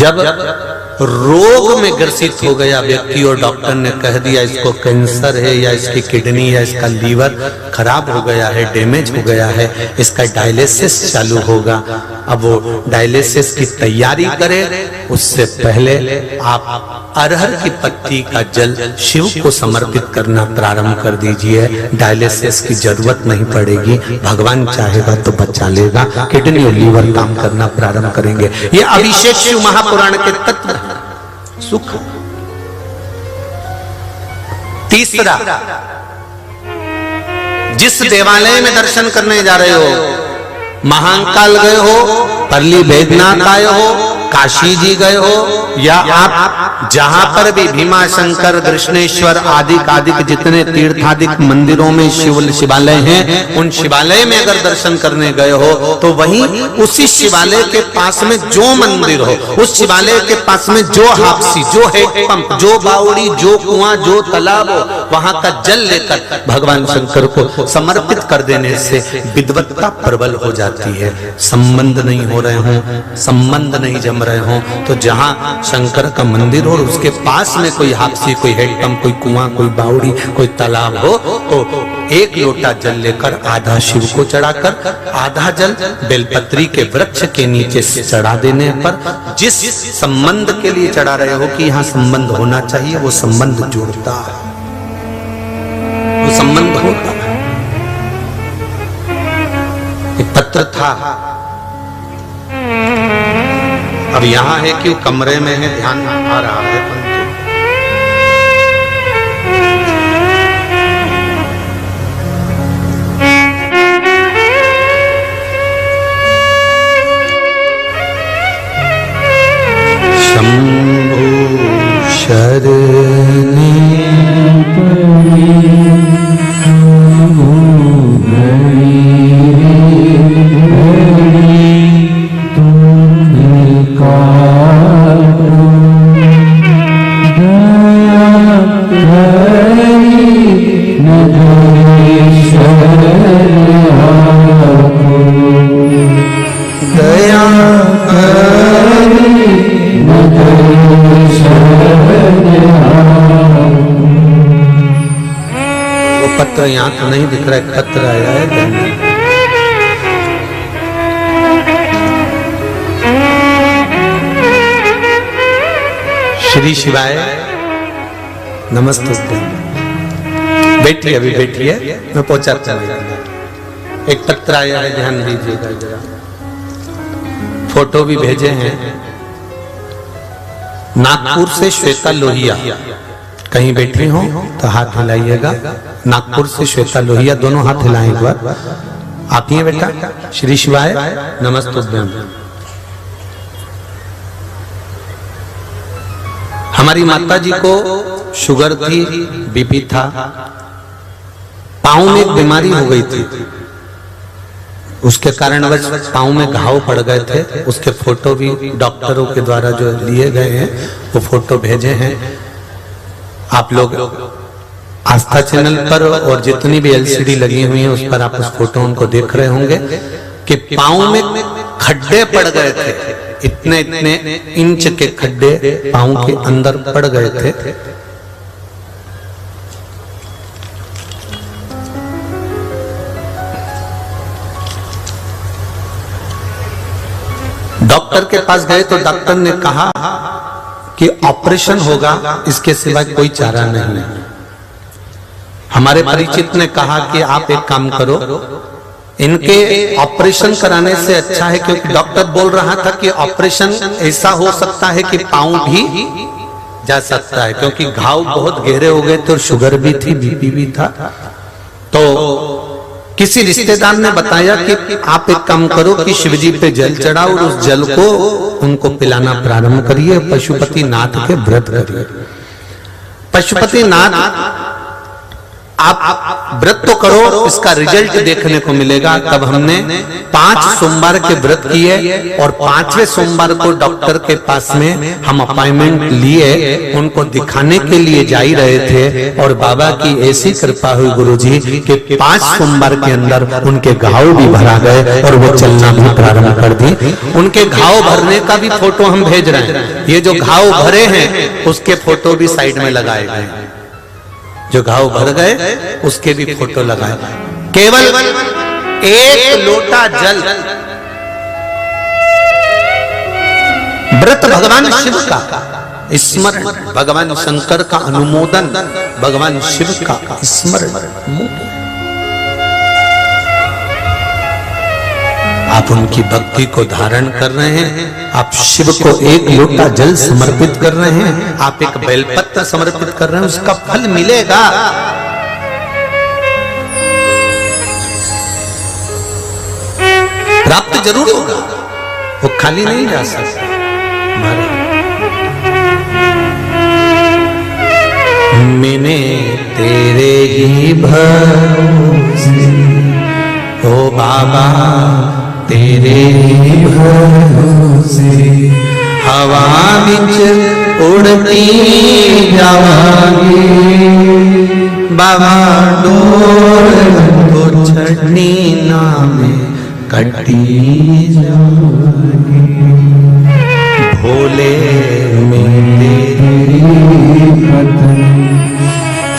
जब रोग में ग्रसित हो गया व्यक्ति और डॉक्टर ने कह दिया इसको कैंसर है या इसकी किडनी या इसका लीवर खराब हो गया है, डैमेज हो गया है, इसका डायलिसिस चालू होगा। अब वो डायलिसिस की तैयारी करे उससे पहले आप अरहर की पत्ती का जल शिव को समर्पित करना प्रारंभ कर दीजिए। डायलिसिस की जरूरत नहीं पड़ेगी, भगवान चाहेगा तो बचा लेगा। किडनी और लीवर काम करना प्रारंभ करेंगे। ये अभिषेक शिव महापुराण के तत्व हैं। सुख। तीसरा, जिस देवालय में दर्शन करने जा रहे हो, महाकाल गए हो, परली बैद्यनाथ आए हो, काशी जी गए हो, या आप जहां पर भी भीमा शंकर, कृष्णेश्वर आदि जितने तीर्थादिक मंदिरों में शिवालय हैं, उन शिवालय में अगर दर्शन करने गए हो तो वहीं उसी शिवालय के पास में जो मंदिर हो, उस शिवालय के पास में जो हापसी, जो हैंडपंप, जो बावड़ी, जो कुआं, जो तालाब हो, वहां का जल लेकर भगवान शंकर को समर्पित कर देने से विद्वत्ता प्रबल हो जाती है। संबंध नहीं हो रहे हो, संबंध नहीं जम रहे हो, तो जहां शंकर का मंदिर हो उसके पास में कोई हापसी, कोई हैंडपंप, कोई कुआं, कोई बावड़ी, कोई तालाब हो, तो एक लोटा जल लेकर आधा शिव को चढ़ाकर आधा जल बेलपत्री के वृक्ष के नीचे से चढ़ा देने पर जिस संबंध के लिए चढ़ा रहे हो कि यहां संबंध होना चाहिए, वो संबंध जुड़ता है, वो संबंध होता है। एक पत्र था, अब यहां है कि कमरे में है, ध्यान आ रहा है, शंभु शरणे पत्र यहां तो नहीं दिख रहा है, पत्र आया है। श्री शिवाय नमस्ते। बैठिए, अभी बैठिए, मैं पहुंचाता हूं। एक पत्र आया है, ध्यान दीजिएगा जरा। फोटो भी भेजे हैं। नागपुर से श्वेता लोहिया, कहीं बैठी हो तो हाथ हिलाइएगा। नागपुर से श्वेता लोहिया, दोनों हाथ हिलाएं एक बार। आती है बेटा? श्री शिवाय नमस्तुभ्यं। हमारी माता जी को शुगर थी, बीपी था, पांव में एक बीमारी हो गई थी, उसके कारणवश पांव में घाव पड़ गए थे। उसके फोटो भी डॉक्टरों के द्वारा जो लिए गए हैं वो फोटो भेजे हैं। आप लोग आस्था चैनल पर और जितनी भी एलसीडी लगी हुई है उस पर आप उस फोटो उनको देख रहे होंगे कि पांव में खड्डे पड़ गए थे, इतने इतने इंच के खड्डे पांव के अंदर पड़ गए थे। डॉक्टर के पास गए तो डॉक्टर ने कहा कि ऑपरेशन होगा, इसके सिवा कोई चारा नहीं है। हमारे परिचित ने कहा कि आप एक काम करो, इनके ऑपरेशन कराने से अच्छा है, क्योंकि डॉक्टर बोल रहा था कि ऑपरेशन ऐसा हो सकता है कि पांव भी जा सकता है, क्योंकि घाव बहुत गहरे हो गए थे और शुगर भी थी, बीपी भी था। तो किसी रिश्तेदार ने बताया कि आप एक काम करो कि शिवजी पे जल चढ़ाओ और उस जल को उनको पिलाना प्रारंभ करिए, पशुपति नाथ के व्रत करिए। पशुपति नाथ आप व्रत तो करो, इसका रिजल्ट देखने को मिलेगा। तब हमने 5 सोमवार के व्रत किए और 5वें सोमवार को डॉक्टर के पास में हम अपॉइंटमेंट लिए, उनको दिखाने के लिए जा ही रहे थे और बाबा की ऐसी कृपा हुई गुरुजी कि 5 सोमवार के अंदर उनके घाव भी भरा गए और वो चलना भी प्रारंभ कर दी। उनके घाव भरने का भी फोटो हम भेज रहे हैं। ये जो घाव भरे हैं उसके फोटो भी साइड में लगाए गए, जो घाव भर गए उसके भी फोटो लगाए। केवल 1 लोटा जल, व्रत भगवान शिव का स्मरण, भगवान शंकर का अनुमोदन, भगवान शिव का स्मरण। आप उनकी भक्ति को धारण कर रहे हैं, आप शिव को 1 लोटा जल समर्पित कर रहे हैं, आप एक बेलपत्र समर्पित कर रहे हैं, उसका फल मिलेगा। प्राप्त जरूर होगा, वो खाली नहीं जा सकता। मैंने तेरे ही भरोसे ओ बाबा, तेरे ही भरोसे हवा बिच उड़ती जावांगी, बाबा डोर तो छड़नी नामे कटी जावांगी, भोले मेरे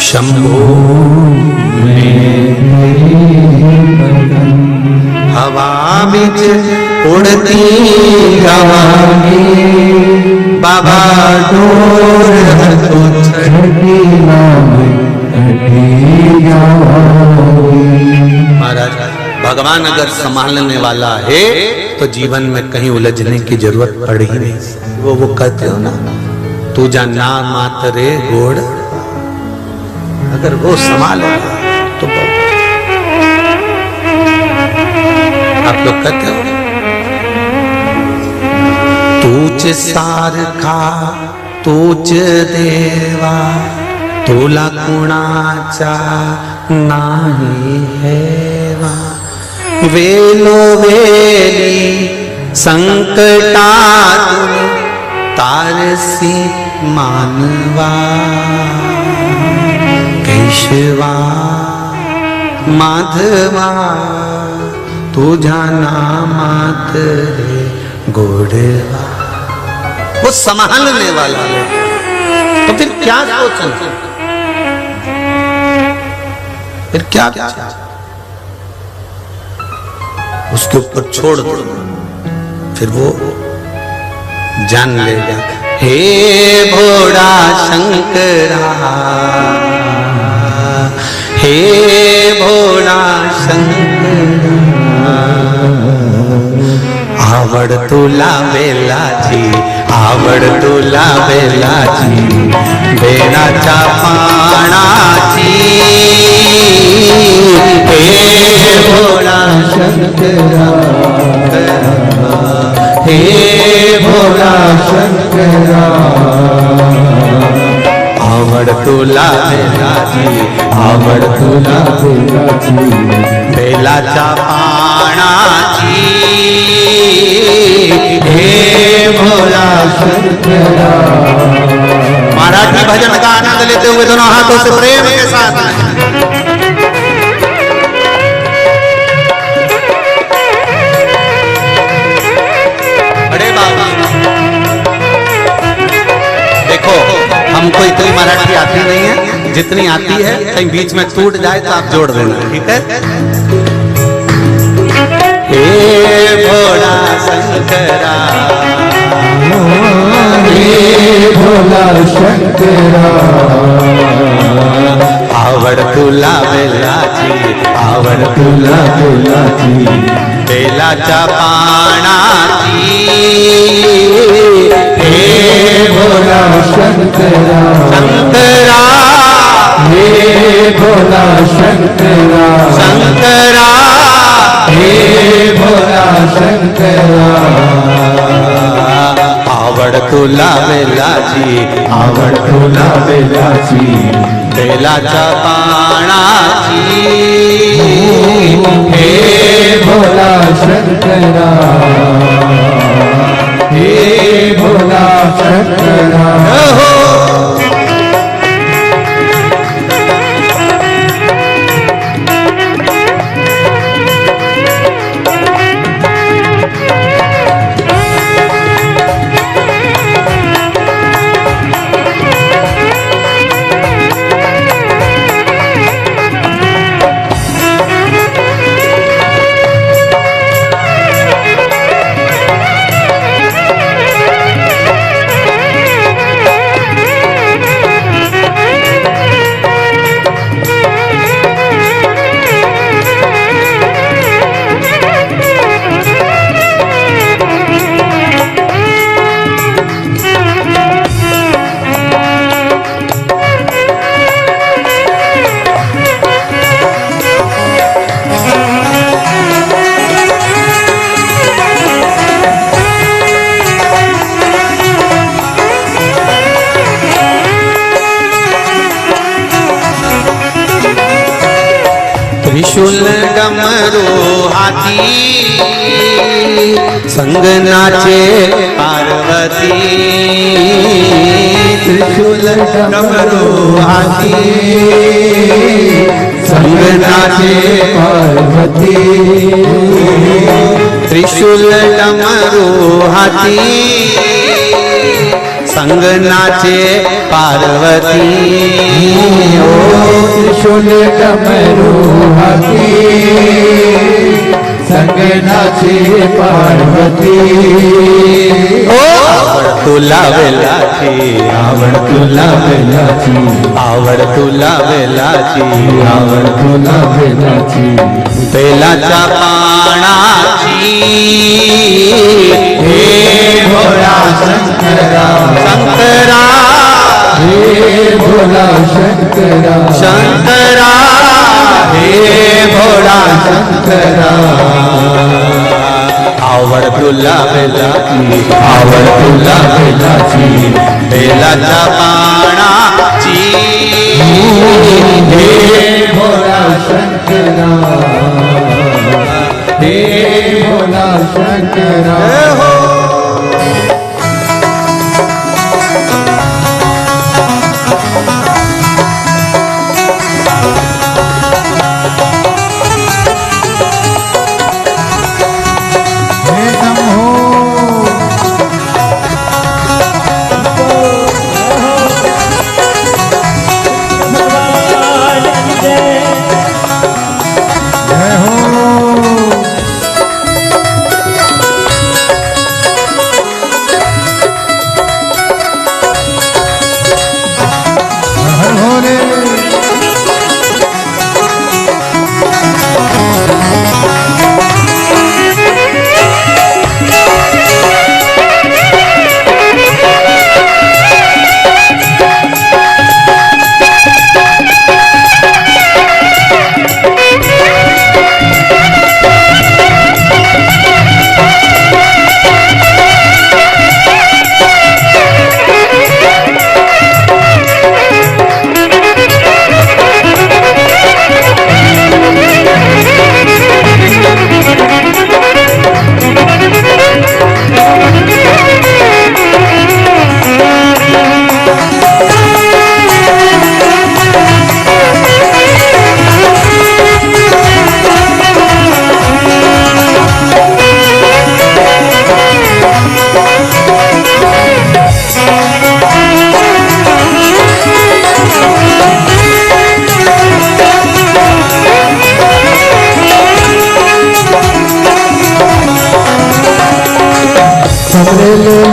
शंभो हवा बिच उड़ती जावांगी, बाबा डोर तो छड़नी नामे कटी जावांगी। महाराज, भगवान अगर संभालने वाला है तो जीवन में कहीं उलझने की जरूरत पड़ ही नहीं। वो कहते हो ना, तू जाना मात रे गोड़, अगर वो संभालेगा तो आप लोग कहते हो तूच सारखा तूच देवा, तुला कुणाचा नाही हेवा, वेलो वेली संकटातून तारसी मानवा, केशवा माधवा तुझा नामात रे गोड़वा। वो संभालने वाला है, तो फिर क्या सोचना, फिर क्या उसके ऊपर छोड़ दो, फिर वो जान लेगा। हे भोड़ा शंकरा, हे भोड़ा शंकरा, आवड़ तुला बेलाची, आवड़ तुला बेलाची, बेणाच्या पाणाची, हे भोळा शंकरा, हे भोळा शंकरा, आवड़ तुला बेलाची, आवड़ तुला बेलाची, बेलाच्या पाणाची, हे भोला शंकरा। महाराज जी भजन का आनंद लेते हुए दोनों हाथों से प्रेम के साथ बड़े बाबा। देखो, हमको इतनी मराठी आती नहीं है, जितनी आती है कहीं बीच में टूट जाए तो आप जोड़ देना, ठीक है। हे भोला शंकरा, हे भोला शंकरा, आवड़ तुला बेलाची, आवड़ तुला बेलाची, बेलाच्या पाणाची, हे भोला शंकरा, शंकरा, हे भोला शंकरा, शंकरा, हे भोला शंकरा, आवड़ तुला बेलाची, आवड़ तुला बेलाची, बेलाच्या पानाची हे भोला शंकरा, हे भोला शंकरा, त्रिशूल डमरू हाथी संग नाचे पार्वती। त्रिशूल डमरू हाथी संग नाचे पार्वती। त्रिशूल डमरू हाथी संग नाचे पार्वती। ओ त्रिशूल डमरू हाथी संग नाचे पार्वती। ओ आवड तुला वेलाची, आवड तुला वेलाची, आवड तुला वेलाची, आवड तुला वेलाची, बेलाच्या पानाची। हे भोला शंकरा, शंकरा, हे भोला शंकरा, शंकरा, हे भोला शंकरा, आवड तुला वेलाची, आवड तुला वेलाची, बेलाच्या पानाची। हे भोला शंकरा, हे भोला शंकरा।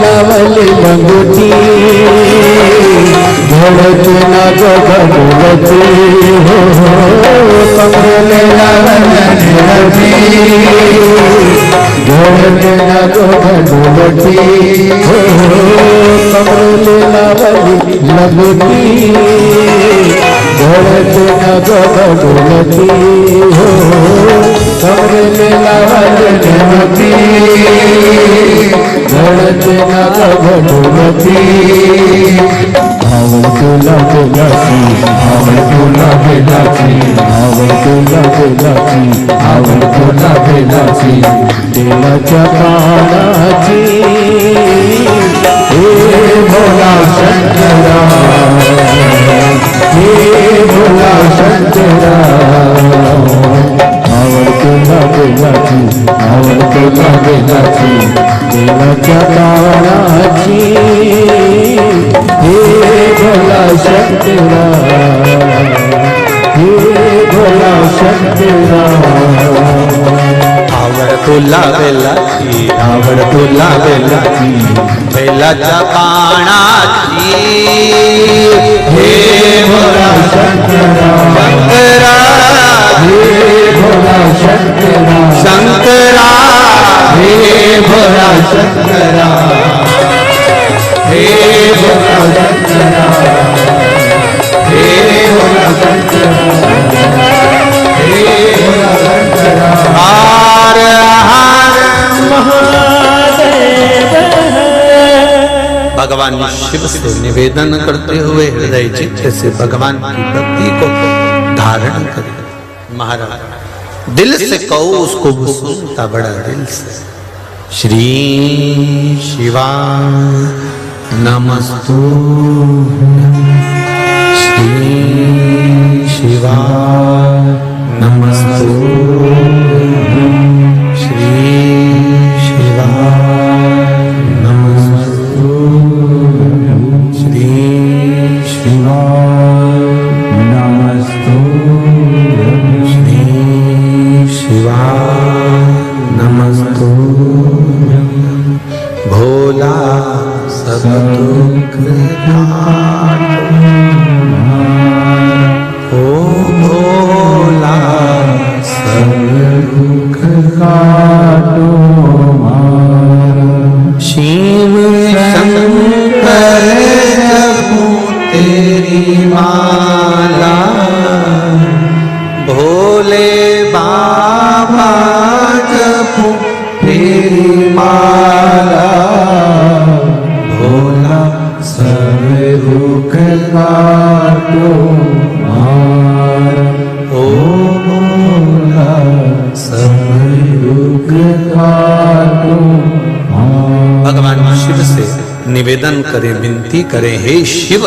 लावली लंगोटी घोड़त ना गो भगवती हो कमरे लावली लंगोटी घोड़त ना गो भगवती हो कमरे लावली लंगोटी घोड़त ना गो भगवती हो कमरे लावली लंगोटी घोड़त ना गो भगवती। आवड़ के लागे लागी, आवड़ के लागे लागी, आवड़ के लागे लागी, आवड़ के लागे लागी, दिलाच्या कानाची हे भोला शंकरा, हे भोला शंकरा, आवड़ के लागे लागी, आवड़ के लागे लागी, दिलाच्या कानाची हे भोला शंकरा, हे भोला शंकरा, आवड़ तुला बेलाची, आवड़ तुला बेलाची, बेलाच्या पानाची हे भोला शंकरा, शंकरा, हे भोला शंकरा, शंकरा, हे भोला शंकरा, हे भोला शंकरा, हे भोला शंकरा, हे भोला शंकरा, हर हर महादेव। भगवान शिव से निवेदन करते हुए हृदय चित्त से भगवान की भक्ति को धारण करें। महाराज दिल से कहो, उसको वो सुनता बड़ा दिल से। श्री शिवा नमस्तु, श्री शिवा नमस्तु, श्री शिवा नमस्तु, श्री शिवा नमस्तु, श्री शिवा नमस्तु, भोला सब दुख ओ भोला सब दुख काटो मारा, शिव शंकर जपूं तेरी माला, भोले बाबा जपूं तेरी माला, भोला सब दुख काटो मारा, ओ भोला सब दुख काटो मारा। भगवान शिव से निवेदन करें, विनती करें, हे शिव,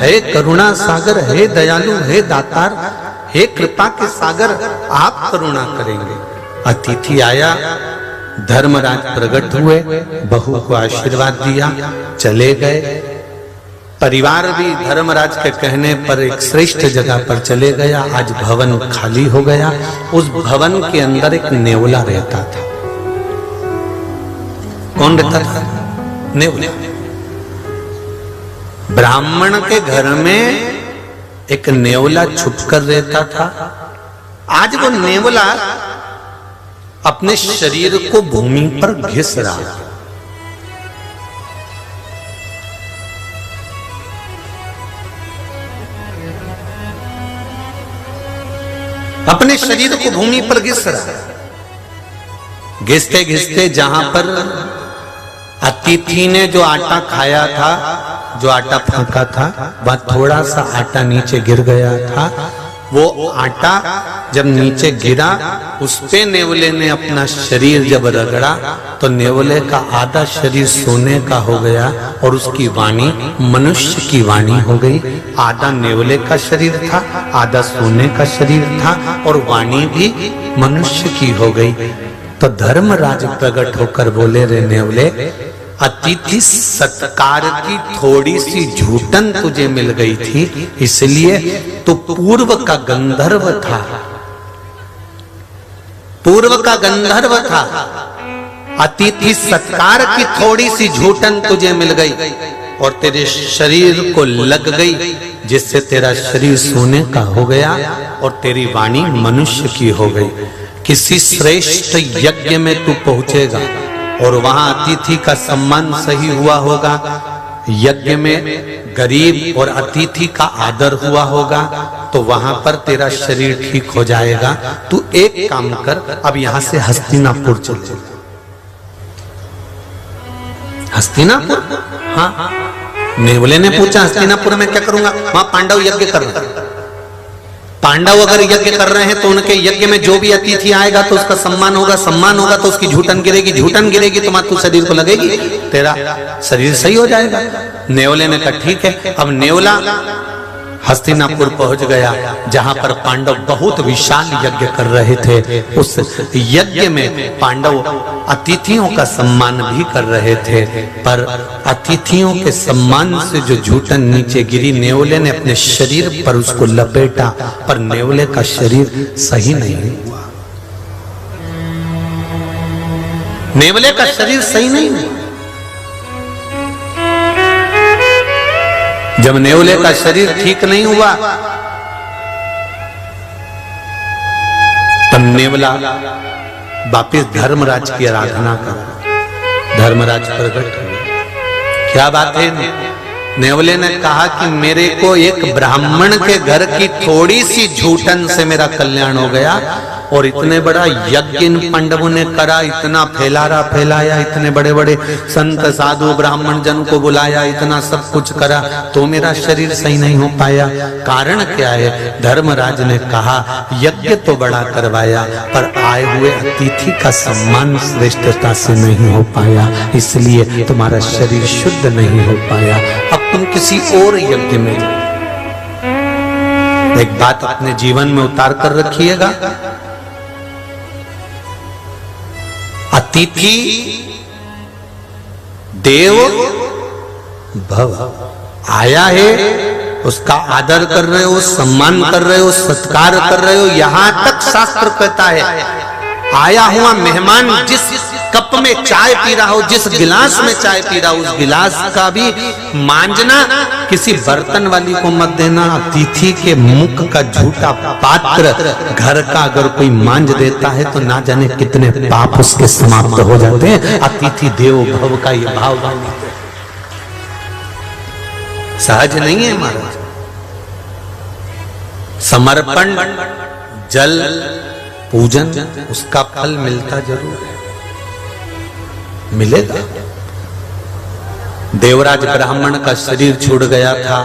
हे करुणा सागर, हे दयालु, हे दातार, हे कृपा के सागर, आप करुणा करेंगे। अतिथि आया, धर्मराज प्रकट हुए, बहू को आशीर्वाद दिया, चले गए। परिवार भी धर्मराज के कहने पर एक श्रेष्ठ जगह पर चले गया। आज भवन खाली हो गया। उस भवन के अंदर एक नेवला रहता था। कौन रहता था? नेवला। ब्राह्मण के घर में एक नेवला छुपकर रहता था। आज वो नेवला अपने शरीर को भूमि पर घिस रहा। अपने शरीर को भूमि पर घिस रहा। घिसते घिसते जहां पर अतिथि ने जो आटा खाया था, जो आटा फेंका था, वह थोड़ा सा आटा नीचे गिर गया था। वो आटा जब नीचे गिरा, उस पे नेवले ने अपना शरीर जब रगड़ा तो नेवले का आधा शरीर सोने का हो गया और उसकी वाणी मनुष्य की वाणी हो गई। आधा नेवले का शरीर था, आधा सोने का शरीर था और वाणी भी मनुष्य की हो गई। तो धर्मराज प्रकट होकर बोले, रे नेवले, अतिथि सत्कार की थोड़ी सी झूठन तुझे मिल गई थी, इसलिए तो पूर्व का गंधर्व था, पूर्व का गंधर्व था। अतिथि सत्कार की थोड़ी सी झूठन तुझे मिल गई और तेरे शरीर को लग गई, जिससे तेरा शरीर सोने का हो गया और तेरी वाणी मनुष्य की हो गई। किसी श्रेष्ठ यज्ञ में तू पहुंचेगा और वहां अतिथि का सम्मान सही हुआ होगा, यज्ञ में गरीब और अतिथि का आदर हुआ होगा, तो वहां पर तेरा शरीर ठीक हो जाएगा। तू एक काम कर, अब यहां से हस्तिनापुर चल जा। हस्तिनापुर? हाँ, नेवले ने पूछा हस्तिनापुर में क्या करूंगा? वहां पांडव यज्ञ कर रहे हैं। पांडव अगर यज्ञ कर रहे हैं तो उनके यज्ञ में जो भी अतिथि आएगा तो उसका सम्मान होगा, सम्मान होगा तो उसकी झूठन गिरेगी, झूठन गिरेगी तो मातु शरीर को लगेगी, तेरा शरीर सही हो जाएगा। नेवले ने कहा ठीक है। अब नेवला हस्तिनापुर पहुंच गया जहां पर पांडव बहुत विशाल यज्ञ कर रहे थे। उस यज्ञ में पांडव अतिथियों का सम्मान भी कर रहे थे, पर अतिथियों के सम्मान से जो झूठन नीचे गिरी, नेवले ने अपने शरीर पर उसको लपेटा, पर नेवले का शरीर सही नहीं हुआ। नेवले का शरीर सही नहीं हुआ। जब नेवले का शरीर ठीक नहीं हुआ तब नेवला वापिस धर्मराज की आराधना कर। धर्मराज प्रकट हुए। क्या बात है? नेवले ने कहा कि मेरे को एक ब्राह्मण के घर की थोड़ी सी झूठन से मेरा कल्याण हो गया, और इतने बड़ा यज्ञ इन पांडवों ने करा, इतना फैलाया, इतने बड़े बड़े संत साधु ब्राह्मण जन को बुलाया, इतना सब कुछ करा, तो मेरा शरीर सही नहीं हो पाया। कारण क्या है? धर्मराज ने कहा यज्ञ तो बड़ा करवाया, पर आए हुए अतिथि का सम्मान श्रेष्ठता से नहीं हो पाया, इसलिए तुम्हारा शरीर शुद्ध नहीं हो पाया। अब तुम किसी और यज्ञ में जाओ। एक बात अपने जीवन में उतार कर रखिएगा, अतिथि देव भव। आया है, उसका आदर कर रहे हो, सम्मान कर रहे हो, सत्कार कर रहे हो। यहां तक शास्त्र कहता है आया हुआ मेहमान जिस कप में चाय पी रहा हो, जिस गिलास में चाय पी रहा हो, उस गिलास का भी मांजना किसी बर्तन वाली को मत देना। अतिथि के मुख का झूठा पात्र घर का अगर कोई मांझ देता है तो ना जाने कितने पाप उसके समाप्त हो जाते हैं। अतिथि देवो भव का ये भाव सहज नहीं है महाराज। समर्पण, जल, पूजन, उसका फल मिलता जरूर है, मिलेगा। देवराज ब्राह्मण का शरीर छूट गया था।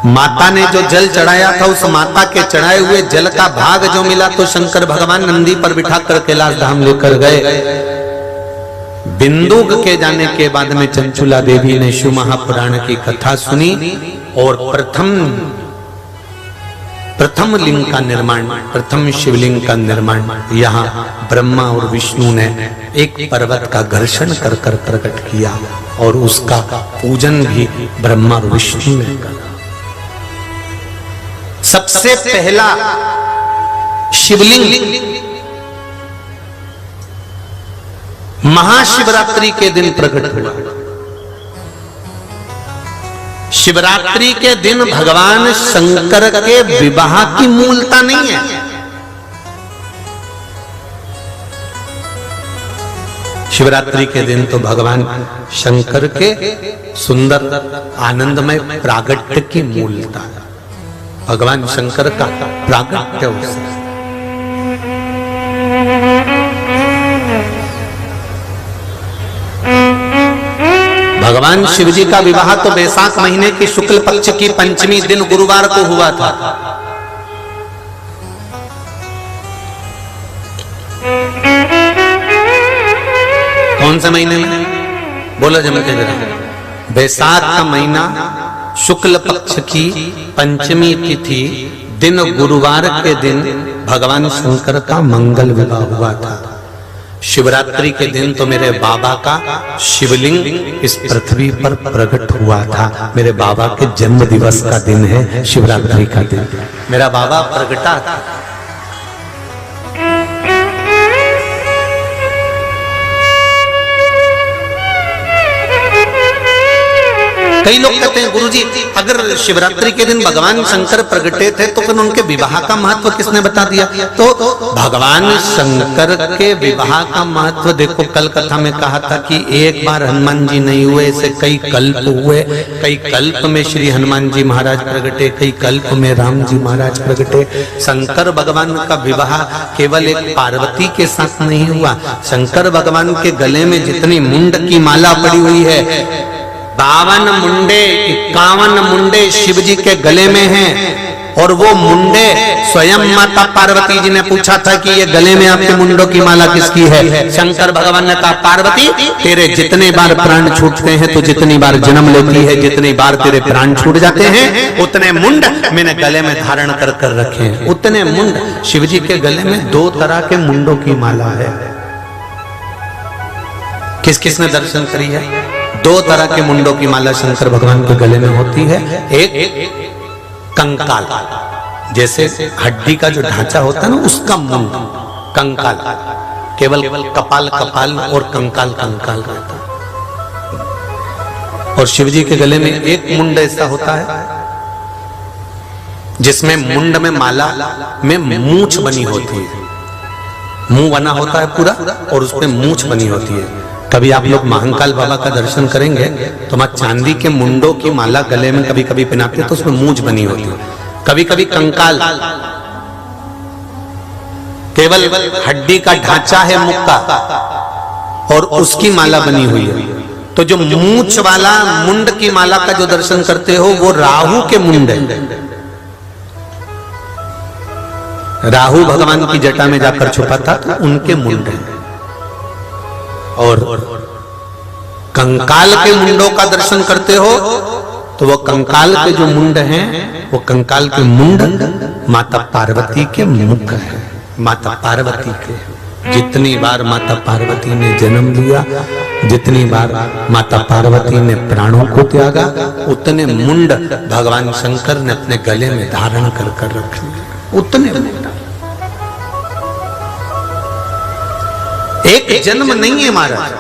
माता ने जो जल चढ़ाया था, उस माता के चढ़ाए हुए जल का भाग जो मिला तो शंकर भगवान नंदी पर बिठाकर कैलाश धाम लेकर गए। बिंदु के जाने के बाद में चंचुला देवी ने शिव महापुराण की कथा सुनी और प्रथम लिंग का निर्माण, प्रथम शिवलिंग का निर्माण यहाँ ब्रह्मा और विष्णु ने एक पर्वत का घर्षण कर कर प्रकट किया, और उसका पूजन भी ब्रह्मा और विष्णु ने करा। सबसे पहला शिवलिंग महाशिवरात्रि के दिन प्रकट हुआ। शिवरात्रि के दिन भगवान शंकर के विवाह की मूलता नहीं है। शिवरात्रि के दिन तो भगवान शंकर के सुंदर आनंदमय प्रागट्य की मूलता है। भगवान शंकर का प्रागट्य उत्सव। भगवान शिव जी का विवाह तो वैशाख महीने की शुक्ल पक्ष की पंचमी दिन गुरुवार को हुआ था। कौन से महीने में? बोलो जम के जरा। वैशाख का महीना, शुक्ल पक्ष की पंचमी तिथि, दिन गुरुवार के दिन भगवान शंकर का मंगल विवाह हुआ था। शिवरात्रि के दिन तो मेरे बाबा का शिवलिंग इस पृथ्वी पर प्रकट हुआ था। मेरे बाबा के जन्म दिवस का दिन है शिवरात्रि का दिन। मेरा बाबा प्रगटा था। कई लोग कहते हैं गुरुजी अगर शिवरात्रि के दिन भगवान शंकर प्रगटे थे तो फिर उनके विवाह का महत्व किसने बता दिया? तो भगवान शंकर के विवाह का महत्व देखो, कल कथा में कहा था कि एक बार हनुमान जी नहीं हुए, ऐसे कई कल्प हुए। कई कल्प में श्री हनुमान जी महाराज प्रगटे, कई कल्प में राम जी महाराज प्रगटे। शंकर भगवान का विवाह केवल एक पार्वती के साथ नहीं हुआ। शंकर भगवान के गले में जितनी मुंड की माला पड़ी हुई है, 51 मुंडे शिव जी के गले में हैं, और वो मुंडे स्वयं माता पार्वती जी ने पूछा था कि ये गले में आपके मुंडों की माला किसकी है। शंकर भगवान ने कहा पार्वती तेरे जितने बार प्राण छूटते हैं तो जितनी बार जन्म लेती है, जितनी बार तेरे प्राण छूट जाते हैं, उतने मुंड मैंने गले में धारण कर कर रखे हैं। उतने मुंड शिव जी के गले में 2 तरह के मुंडों की माला है। किस किस ने दर्शन करी है? 2 तरह के मुंडों की माला शंकर भगवान के गले में होती है। एक कंकाल, जैसे हड्डी का जो ढांचा होता है ना, उसका मुंड कंकाल, केवल कपाल और कंकाल रहता है। और शिव जी के गले में एक मुंड ऐसा होता है जिसमें मुंड में माला में मूंछ बनी होती है, मुंह बना होता है पूरा और उसमें मूंछ बनी होती है। कभी आप लोग महाकाल बाबा का दर्शन करेंगे तो वहां चांदी के मुंडों की माला गले में कभी कभी पहनाते हैं तो उसमें मूंछ बनी होती है। कभी कभी कंकाल, केवल हड्डी का ढांचा है मुख का और उसकी माला बनी हुई है। तो जो मूंछ वाला मुंड की माला का जो दर्शन करते हो वो राहु के मुंड है। राहु भगवान की जटा में जाकर छुपा था, उनके मुंड है। और कंकाल के मुंडों का दर्शन करते हो तो वो कंकाल के जो मुंड हैं, वो कंकाल के मुंड माता पार्वती के मुख है। माता पार्वती के, जितनी बार माता पार्वती ने जन्म लिया, जितनी बार माता पार्वती ने प्राणों को त्यागा, उतने मुंड भगवान शंकर ने अपने गले में धारण कर कर रखे। उतने मुंड, एक जन्म नहीं है महाराज,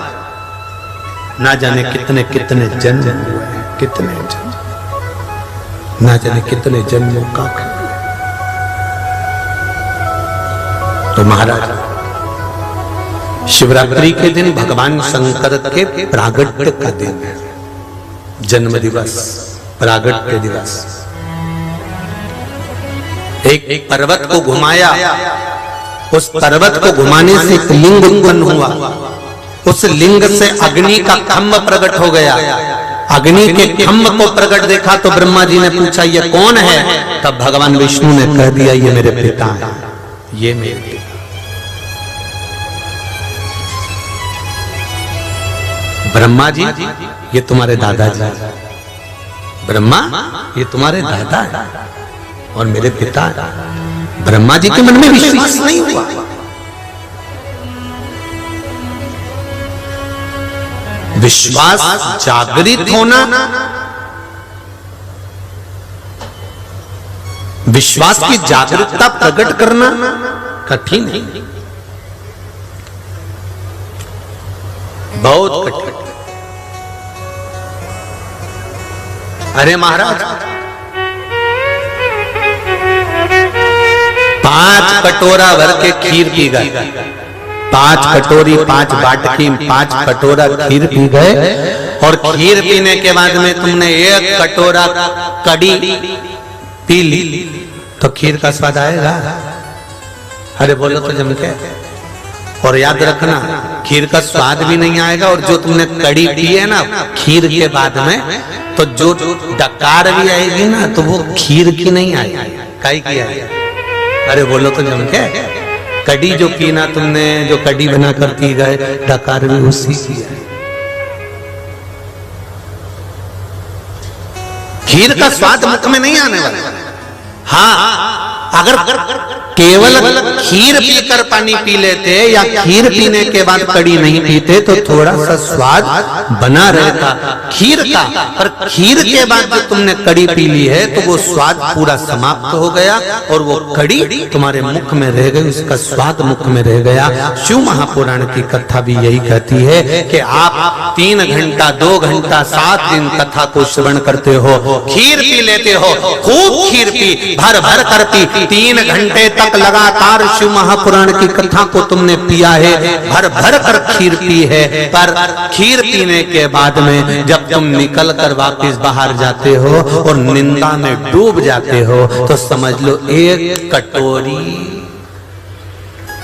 ना जाने कितने कितने जन्म हुए हैं, कितने जन्म, ना जाने कितने जन्मों का। तो महाराज शिवरात्रि के दिन भगवान शंकर के प्रागट्य का दिन है, जन्म दिवस, प्रागट्य दिवस। एक पर्वत को घुमाया, उस पर्वत को घुमाने से एक लिंग उत्पन्न हुआ, उस लिंग से अग्नि का खम्भ प्रकट हो गया। अग्नि के खम्भ को प्रकट देखा तो ब्रह्मा जी ने पूछा ये कौन है? तब भगवान विष्णु ने कह दिया ये मेरे पिता हैं, ये मेरे पिता। ब्रह्मा जी ये तुम्हारे दादाजी, ब्रह्मा ये तुम्हारे दादा है और मेरे पिता है। ब्रह्मा जी के मन में विश्वास नहीं हुआ। विश्वास जागृत होना, विश्वास की जागरूकता प्रकट करना कठिन है, बहुत कठिन। अरे महाराज 5 कटोरा भर के खीर पी गए, 5 कटोरी 5 बाटकी 5 कटोरा खीर पी गए। और खीर पीने के बाद में तुमने 1 कटोरा कड़ी पी ली तो खीर का स्वाद आएगा? अरे बोलो तो जम के। और याद रखना खीर का स्वाद भी नहीं आएगा, और जो तुमने कड़ी पी है ना खीर के बाद में, तो जो डकार भी आएगी ना तो वो खीर की नहीं आएगी, काई की आएगी? अरे बोलो तो जम के। कड़ी जो पीना तुमने, जो कड़ी बना कर पी गए, डकार भी उसी की है। खीर का स्वाद मुख में नहीं आने वाला। हाँ, अगर केवल खीर पीकर पानी पी लेते या खीर पीने के बाद कड़ी नहीं पीते तो थोड़ा सा स्वाद बना रहता खीर का। पर खीर के बाद जो तुमने कड़ी पी ली है तो वो स्वाद पूरा समाप्त हो गया और वो कड़ी तुम्हारे मुख में रह गई, उसका स्वाद मुख में रह गया। शिव महापुराण की कथा भी यही कहती है कि आप 3 घंटा 2 घंटा 7 दिन कथा को श्रवण करते हो, खीर पी लेते हो, खूब खीर पी, भर भर कर पी, 3 घंटे तक लगातार शिव महापुराण की कथा को तुमने पिया है, भर भर कर खीर पी है। पर खीर पीने के बाद में जब तुम निकल कर वापिस बाहर जाते हो और निंदा में डूब जाते हो तो समझ लो 1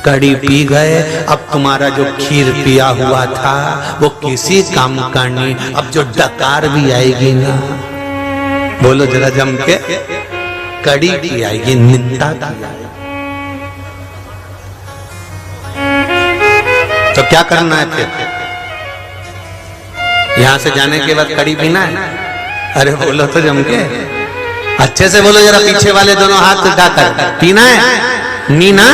कड़ी पी गए, अब तुम्हारा जो खीर पिया हुआ था वो किसी काम का नहीं। अब जो डकार भी आएगी ना, बोलो जरा जम के, कड़ी की आएगी, निंदा की आएगी। तो क्या करना है फिर? यहां से जाने के बाद कड़ी पीना है? अरे बोलो तो जम के, अच्छे से बोलो जरा, पीछे वाले दोनों हाथ उठाकर, पीना है? नीना?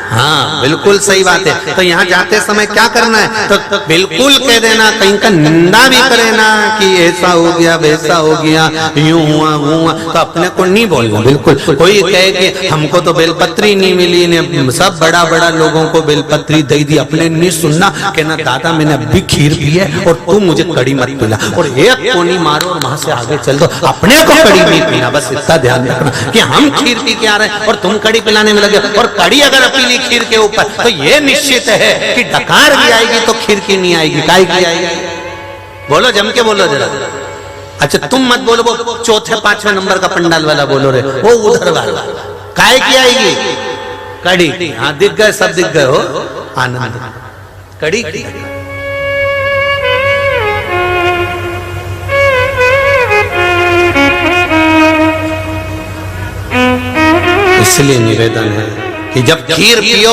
हाँ बिल्कुल सही बात है। तो यहाँ जाते समय क्या करना है? तो बिल्कुल कह देना, कहीं का निंदा भी करे ना कि ऐसा हो गया वैसा हो गया, यूं हुआ वो हुआ, तो अपने को नहीं बोलना बिल्कुल। कोई कहे कि हमको तो बेलपत्री नहीं मिली, ने सब बड़ा बड़ा लोगों को बेलपत्री दे दी, अपने नहीं सुनना, कहना दादा मैंने अभी खीर पी है और तू मुझे कड़ी मत पिला, और एक कोनी मारो और वहां से आगे चल दो, अपने को कड़ी नहीं पीना। बस इतना ध्यान रखना कि हम खीर पी के आ रहे हैं और तुम कड़ी पिलाने में लगे, और कड़ी अगर पीली खीर के ऊपर, तो ये निश्चित है कि डकार भी आएगी तो खीर की नहीं आएगी। काय की आएगी? बोलो जम के बोलो जरा। अच्छा तुम मत बोलो, वो चौथे पांचवें नंबर का पंडाल वाला बोलो रे, वो उधर वाला। काय की आएगी? कड़ी। हाँ दिख गए, सब दिख गए हो, आनंद कड़ी की। इसलिए निवेदन है कि जब खीर पियो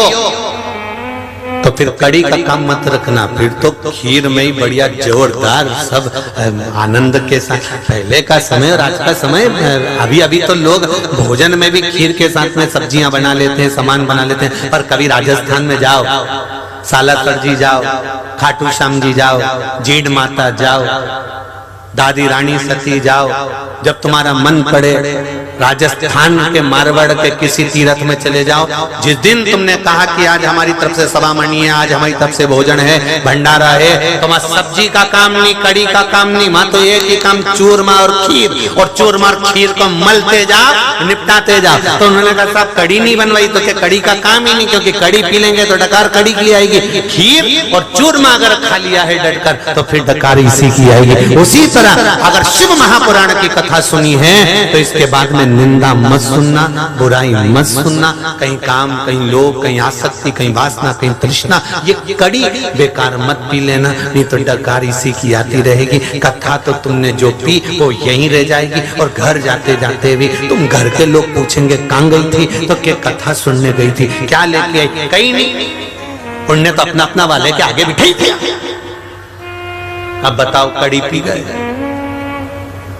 तो फिर कड़ी का काम मत रखना, फिर तो खीर में ही बढ़िया जोरदार सब आनंद के साथ। पहले का समय और आज का समय, अभी अभी तो लोग भोजन में भी खीर के साथ में सब्जियां बना लेते हैं, सामान बना लेते हैं। पर कभी राजस्थान में जाओ, सालासर जी जाओ, खाटू श्याम जी जाओ, जीड माता जाओ, दादी रानी सती जाओ, जब तुम्हारा मन पड़े राजस्थान के मारवाड़ के किसी तीर्थ में चले जाओ। जिस दिन तुमने कहा कि आज हमारी तरफ से सवामणी है, आज हमारी तरफ से भोजन है, भंडारा है, तो वहां सब्जी का काम नहीं, कड़ी का काम नहीं, वहां तो एक ही काम चूरमा और खीर, और चूरमा और खीर को मलते जाओ, निपटाते जाओ। तो उन्होंने कहा साहब कड़ी नहीं बनवाई, तो क्या कड़ी का काम ही नहीं, क्योंकि कड़ी पी लेंगे तो डकार कड़ी की आएगी, खीर और चूरमा अगर खा लिया है डटकर तो फिर डकार इसी की आएगी। उसी तरह अगर शिव महापुराण की कथा सुनी है तो इसके बाद में निंदा मत सुनना, बुराई मत सुनना, कहीं काम, कहीं लोभ, कहीं आसक्ति, कहीं वासना, कहीं तृष्णा, ये कड़ी बेकार मत पी लेना, नहीं तो डकार इसी की आती रहेगी। कथा तो तुमने जो पी वो यहीं रह जाएगी, और घर जाते जाते भी तुम घर के लोग पूछेंगे कहाँ गई थी, तो क्या कथा सुनने गई थी, क्या लेके आई, कहीं नहीं, पुण्य तो अपना अपना वाले के आगे बिठाई थी। अब बताओ कड़ी पी गए,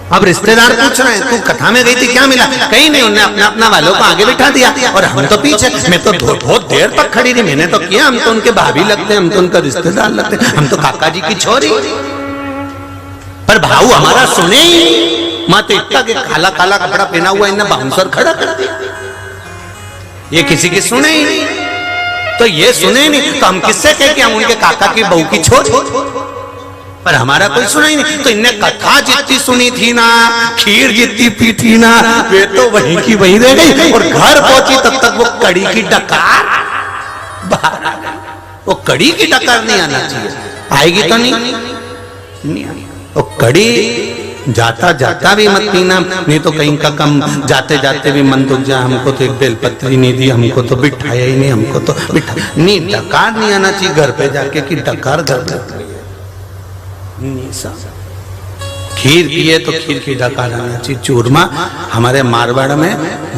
अब रिश्तेदार पूछ रहे हैं तू कथा में गई थी क्या मिला, कहीं नहीं, उन्होंने अपना अपना वालों को आगे बिठा दिया, और हम तो पीछे। मैं तो बहुत देर तक खड़ी रही, मैंने तो किया, हम तो उनके भाभी लगते हैं, हम तो उनका रिश्तेदार लगते हैं, हम तो काका जी की छोरी, पर भाऊ हमारा सुने ही माँ, तो इतना के काला काला कपड़ा पहना हुआ इन्हें बाउंसर खड़ा कर दिया, ये किसी की सुने ही नहीं। तो ये सुने ही नहीं तो हम किससे कह के हम उनके काका की बहू की छोरी, पर हमारा कोई सुना ही नहीं। तो इनने कथा जितनी सुनी थी ना, खीर जितनी पी थी ना, वे तो वहीं की वहीं रह गई, और घर पहुंची तब तक वो कड़ी की डकार बाहर आ गई। वो कड़ी की डकार नहीं आना चाहिए, आएगी तो नहीं आएगी। वो कड़ी जाता जाता भी मत पीना, नहीं तो कहीं का कम जाते जाते भी मन दुख जाए, हमको तो एक बेलपत्री नहीं दी, हमको तो बिठाया ही नहीं, हमको तो बिठा नहीं, डकार नहीं आना चाहिए घर पे जाके कि डकार घर। खीर पिए तो खीर की डकार आना चाहिए। चूरमा हमारे मारवाड़ में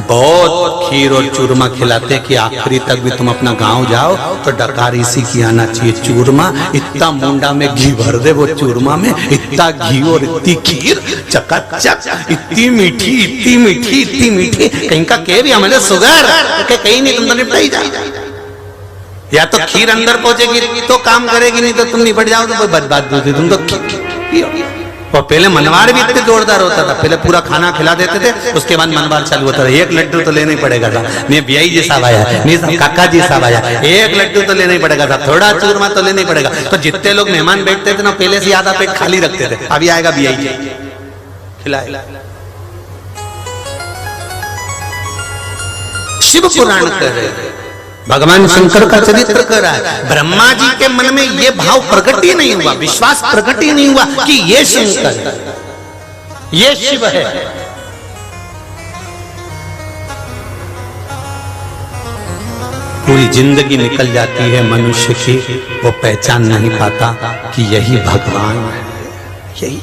बहुत खीर और चूरमा खिलाते कि आखिरी तक भी तुम अपना गांव जाओ तो डकार इसी की आना चाहिए। चूरमा इतना मुंडा में घी भर दे, वो चूरमा में इतना घी और इतनी खीर चकाचक, इतनी मीठी, इतनी मीठी, इतनी मीठी, कहीं का के भी हमारे शुगर कहीं नहीं, तुम तो निपटा ही जाओ। या तो खीर अंदर पहुंचेगी तो काम करेगी, नहीं तो तुम निपट जाओ तो कोई बात दूसरी, तुम तो पियो। और पहले मनवार भी इतने जोरदार होता था, पहले पूरा खाना खिला देते थे, उसके बाद मनवार चालू होता था। एक लड्डू तो लेना ही पड़ेगा था, नहीं बियाई जी साहब आया, नहीं काका जी साहब आया, एक लड्डू तो लेना ही पड़ेगा था, थोड़ा चूरमा तो लेना ही पड़ेगा। तो जितने लोग मेहमान बैठते थे ना, पहले से आधा पेट खाली रखते थे, अभी आएगा बियाई जी खिलाए। शिव पुराण कर रहे, भगवान शंकर का चरित्र कर रहा है। ब्रह्मा जी के मन में यह भाव प्रकट ही नहीं हुआ, विश्वास प्रकट ही नहीं हुआ कि ये शंकर है, ये शिव है। पूरी जिंदगी निकल जाती है मनुष्य की, वो पहचान नहीं पाता कि यही भगवान है, यही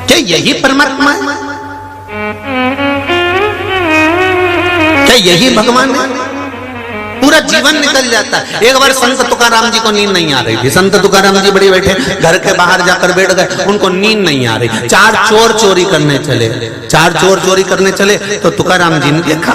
क्या यही परमात्मा है, क्या यही भगवान है। पूरा जीवन निकल जाता है। एक बार संत तुकाराम जी को नींद नहीं आ रही थी। संत तुकाराम जी बड़ी बैठे घर के बाहर जाकर बैठ गए, उनको नींद नहीं आ रही। चार चोर चोरी करने चले तो तुकाराम जी ने देखा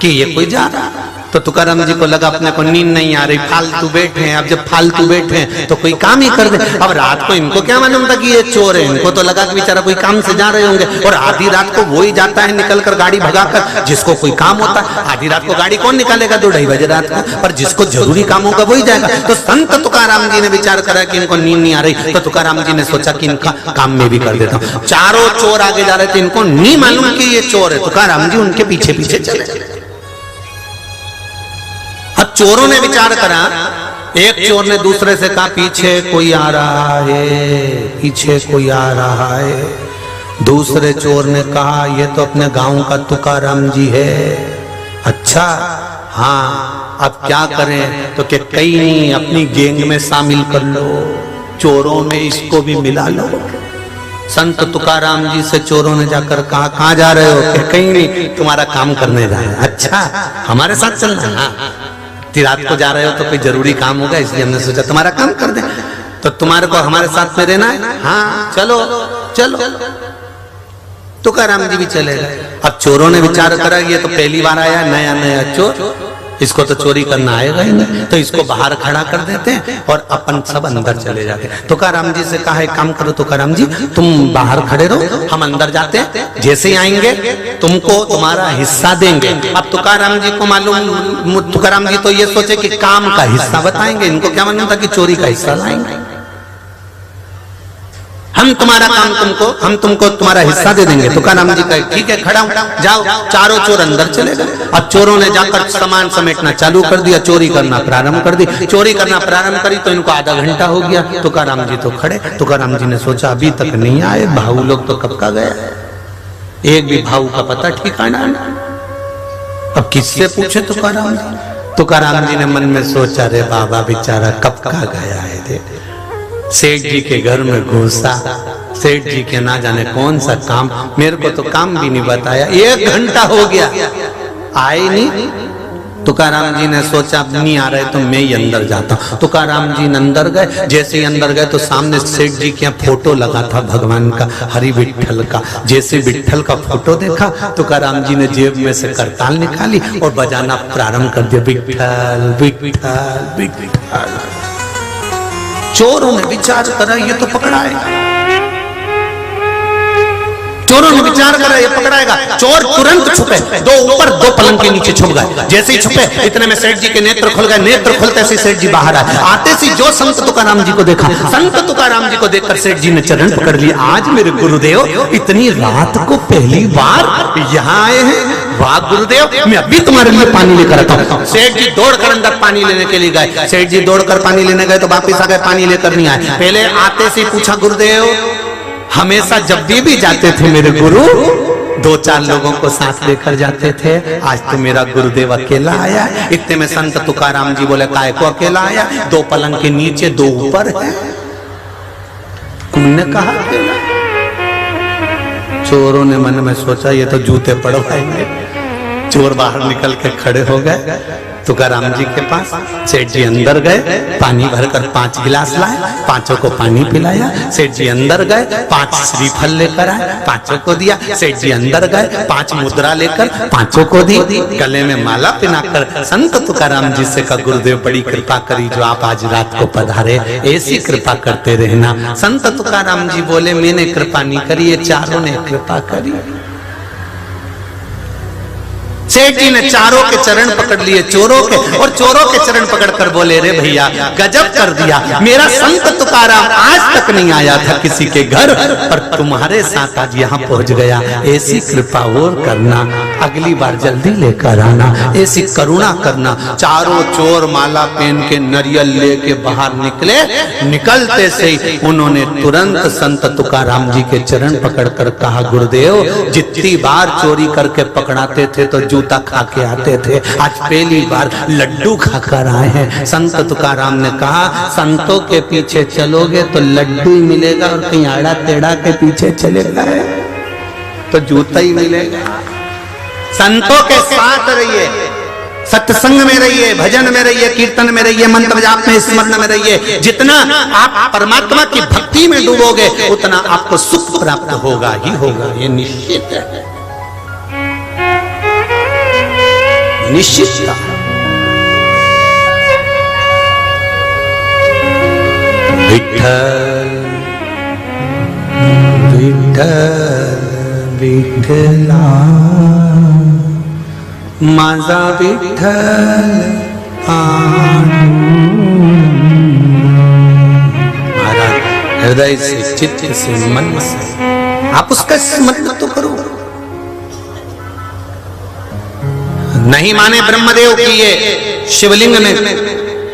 कि ये कोई जा रहा, तो तुकाराम जी को लगा अपने को नींद नहीं आ रही, फालतू बैठे हैं। अब जब फालतू बैठे हैं तो कोई काम ही कर दे। अब रात को इनको क्या मालूम था कि ये चोर है, इनको तो लगा कि बेचारा कोई काम से जा रहे होंगे। और आधी रात को वो ही जाता है निकलकर गाड़ी भगाकर, जिसको कोई काम होता है। आधी रात को गाड़ी कौन निकालेगा 2-2:30 बजे रात को, पर जिसको जरूरी काम होगा वही जाएगा। तो संत तुकाराम जी ने विचार करा कि इनको नींद नहीं आ रही, तो तुकाराम जी ने सोचा कि इनका काम में भी कर देता हूँ। चारों चोर आगे जा रहे थे, इनको नहीं मालूम कि ये चोर है। तुकाराम जी उनके पीछे पीछे चले। अब चोरों ने विचार करा, एक चोर ने दूसरे से कहा पीछे कोई आ रहा है, पीछे कोई आ रहा है। दूसरे चोर ने कहा ये तो अपने गांव का तुकाराम जी है। अच्छा हाँ, अब क्या करें? तो क्या कहीं नहीं, अपनी गैंग में शामिल कर लो, चोरों में इसको भी मिला लो। संत तुकाराम जी से चोरों ने जाकर कहा कहाँ जा रहे हो? कि कहीं नहीं, तुम्हारा काम करने जा रहे हैं। अच्छा हमारे साथ चलना है? हाँ, रात को जा रहे हो तो कोई जरूरी काम होगा, इसलिए हमने सोचा तुम्हारा काम कर दें। तो तुम्हारे को हमारे साथ में रहना है? हाँ चलो चलो। तुकाराम जी भी चले गए। अब चोरों ने विचार करा ये तो पहली बार आया नया नया चोर, इसको तो चोरी करना आएगा ही नहीं, तो इसको बाहर खड़ा कर देते हैं और अपन सब अंदर चले जाते हैं। तुकाराम जी से कहा एक काम करो तुकाराम जी, तुम बाहर खड़े रहो, हम अंदर जाते हैं, जैसे ही आएंगे तुमको तुम्हारा हिस्सा देंगे। अब तुकाराम जी को मालूम, तुकाराम जी तो ये सोचे कि काम का हिस्सा बताएंगे, इनको क्या मालूम था कि चोरी का हिस्सा लाएंगे। हम तुम्हारा काम हम तुमको तुम्हारा हिस्सा दे देंगे। तुकाराम जी कहे ठीक है खड़ा हूं, जाओ। चारों चोर अंदर चले गए। अब चोरों ने जाकर सामान समेटना चालू कर दिया, चोरी करना प्रारंभ कर दी। चोरी करना प्रारंभ करी तो इनको आधा घंटा हो गया। तुकाराम जी तो खड़े। तुकाराम जी ने सोचा अभी तक नहीं आए, भाऊ लोग तो कब का गया, एक भी भाऊ का पता ठिकाना नहीं। अब किससे पूछे तुकाराम जी? तुकाराम जी ने मन में सोचा रे बाबा बेचारा कब का गया है। सेठ जी के घर में घुसा, सेठ जी के ना जाने कौन सा काम, मेरे को तो काम भी नहीं बताया, 1 घंटा हो गया आए नहीं। तुकाराम जी ने सोचा नहीं आ रहे तो मैं ही अंदर जाता हूँ। तुकाराम जी अंदर गए। जैसे ही अंदर गए तो सामने सेठ जी के फोटो लगा था भगवान का, हरि विठल का। जैसे विठल का फोटो देखा तुकाराम जी ने जेब में से करताल निकाली और बजाना प्रारंभ कर दिया, विठल विठल विठल। चोरों ने विचार करा ये तो पकड़ाएगा, चोरों ने विचार करा ये पकड़ाएगा। चोर तुरंत छुपे, 2 ऊपर 2 पलंग के नीचे छुप गए। जैसे ही छुपे इतने में सेठ जी के नेत्र खुल गए। नेत्र खुलते से सेठ जी बाहर आए। आते से जो संत तुकाराम जी को देखा, संत तुकाराम जी को देखकर सेठ जी ने चरण पकड़ लिए। आज मेरे गुरुदेव इतनी रात को पहली बार यहाँ आए हैं, वाह गुरुदेव, मैं अभी तुम्हारे लिए पानी लेकर आता हूँ। सेठ जी दौड़कर अंदर पानी लेने के लिए गए। सेठ जी दौड़कर पानी लेने गए तो वापिस आ गए, पानी लेकर नहीं आए। पहले आते से पूछा गुरुदेव, हमेशा जब भी जाते थे मेरे गुरु 2-4 लोगों को साथ लेकर जाते थे, आज तो मेरा गुरुदेव अकेला आया। इतने में संत तुकाराम जी बोले काय को अकेला आया, 2 पलंग के नीचे 2 ऊपर है। तुमने कहा अकेला? चोरों ने मन में सोचा ये तो जूते पड़वाएंगे। चोर बाहर निकल के खड़े हो गए तुकाराम जी के पास। सेठ जी अंदर गए, पानी भरकर 5 गिलास लाए, 5 को पानी पिलाया। सेठ जी अंदर गए, 5 श्रीफल लेकर आए, 5 को दिया। सेठ जी अंदर गए, 5 मुद्रा लेकर 5 को दी। गले में माला पहनाकर संत तुकाराम जी से कहा गुरुदेव बड़ी कृपा करी जो आप आज रात को पधारे, ऐसी कृपा करते रहना। संत तुकाराम जी बोले मैंने कृपा नहीं करी, ये चारों ने कृपा करी। सेठ जी ने चारों के चरण पकड़ लिए, चोरों के, और चोरों के चरण पकड़कर बोले रे भैया गजब कर दिया, मेरा संत तुकाराम आज तक नहीं आया था किसी के घर, पर तुम्हारे साथ आज यहाँ पहुंच गया। ऐसी कृपा और करना, अगली बार जल्दी लेकर आना, ऐसी करुणा करना। चारों चोर माला पहन के नरियल लेके बाहर निकले। निकलते से ही उन्होंने तुरंत संत तुकाराम जी के चरण पकड़कर कहा, गुरुदेव जितनी बार चोरी करके पकड़ाते थे तो जूता खा के आते थे, आज पहली बार लड्डू खाकर आए हैं। संत तुकाराम ने कहा, संतों के पीछे चलोगे तो लड्डू ही मिलेगा, और कहीं आड़ा टेढ़ा के पीछे चले गए तो जूता ही मिलेगा। संतों के साथ रहिए, सत्संग में रहिए, भजन में रहिए, कीर्तन में रहिए, मंत्र जाप में, स्मरण में रहिए। जितना आप परमात्मा की भक्ति में डूबोगे उतना आपको सुख प्राप्त होगा ही होगा, ये निश्चित है, निश्चित। विठ्ठल विठ्ठल विठ्ठला माझा विठ्ठल महाराज हृदय से, चित्त से, मन से आप उसका स्मरण तो करो। नहीं माने ब्रह्मदेव की ये शिवलिंग में,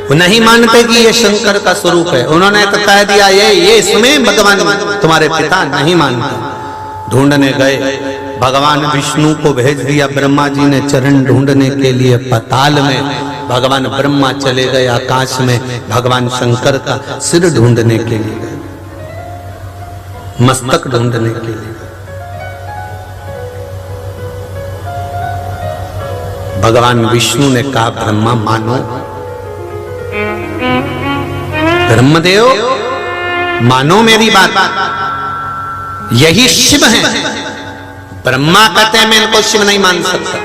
वो नहीं मानते कि ये शंकर का स्वरूप है। उन्होंने तो कह दिया ये इसमें भगवान तुम्हारे पिता नहीं मानते। ढूंढने गए, भगवान विष्णु को भेज दिया। ब्रह्मा जी ने चरण ढूंढने के लिए पाताल में, भगवान ब्रह्मा चले गए आकाश में भगवान शंकर का सिर ढूंढने के लिए, मस्तक ढूंढने के लिए। भगवान विष्णु ने कहा, ब्रह्मा मानो, ब्रह्मदेव मानो मेरी बात, यही शिव है। ब्रह्मा कहते हैं मैं इनको शिव नहीं मान सकता।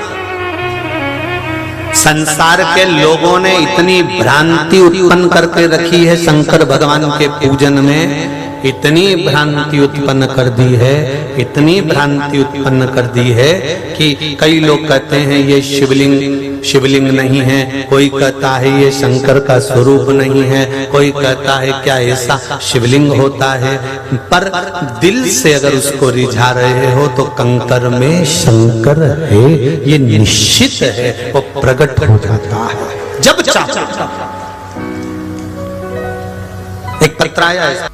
संसार के लोगों ने इतनी भ्रांति उत्पन्न करके रखी है शंकर भगवान के पूजन में, इतनी भ्रांति उत्पन्न कर दी है, इतनी भ्रांति उत्पन्न कर दी है कि कई लोग कहते हैं ये शिवलिंग नहीं है, कोई कहता है ये शंकर का स्वरूप नहीं है, कोई कहता है क्या ऐसा शिवलिंग होता है। पर दिल से अगर उसको रिझा रहे हो तो कंकर में शंकर है, ये निश्चित है, वो प्रकट हो जाता है जब चाहो। एक पत्र आया है,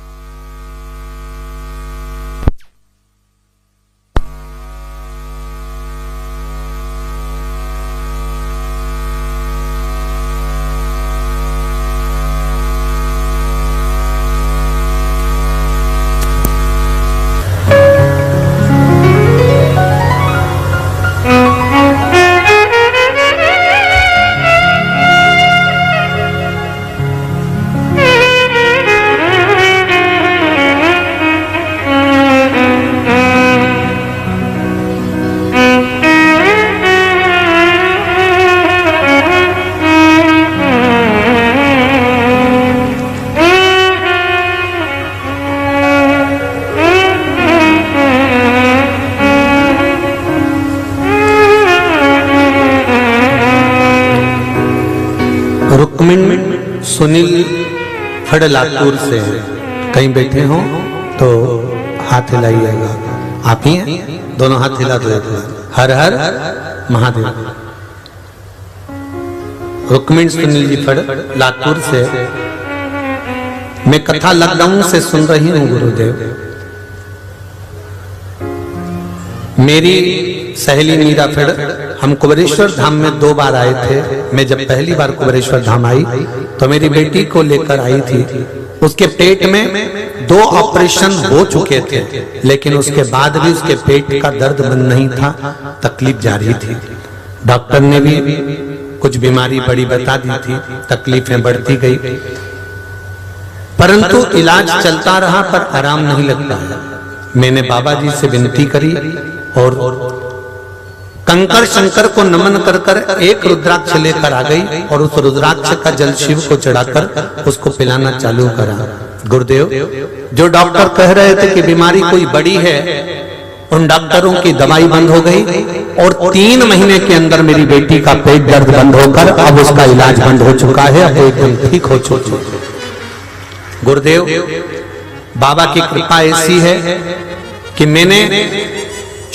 सुनील फड़ लातूर से कहीं बैठे हो तो हाथ हिलाइएगा। आप ही हैं, दोनों हाथ हिला दो। हर हर महादेव। रुक्मिणी सुनील जी फड़ लातूर से, मैं कथा लॉकडाउन से सुन रही हूँ गुरुदेव। मेरी सहेली मीरा फेड़, हम कुबेरेश्वर धाम में 2 बार आए थे। मैं जब पहली बार कुबेरेश्वर धाम आई तो मेरी बेटी को लेकर आई थी। उसके पेट में 2 ऑपरेशन हो चुके थे, लेकिन उसके बाद भी उसके पेट का दर्द बंद नहीं था, तकलीफ जारी थी। डॉक्टर ने भी कुछ बीमारी बड़ी बता दी थी, तकलीफें बढ़ती गई, परंतु इलाज चलता रहा पर आराम नहीं लगता है। मैंने बाबा जी से विनती करी और कंकर शंकर को नमन कर कर एक रुद्राक्ष लेकर आ गई और उस रुद्राक्ष का जल शिव को चढ़ाकर उसको पिलाना चालू करा। गुरुदेव, जो डॉक्टर कह रहे थे कि बीमारी कोई बड़ी है, उन डॉक्टरों की दवाई बंद हो गई और 3 महीने के अंदर मेरी बेटी का पेट दर्द बंद होकर अब उसका इलाज बंद हो चुका है, अब एकदम ठीक हो चुकी। गुरुदेव, बाबा की कृपा ऐसी है कि मैंने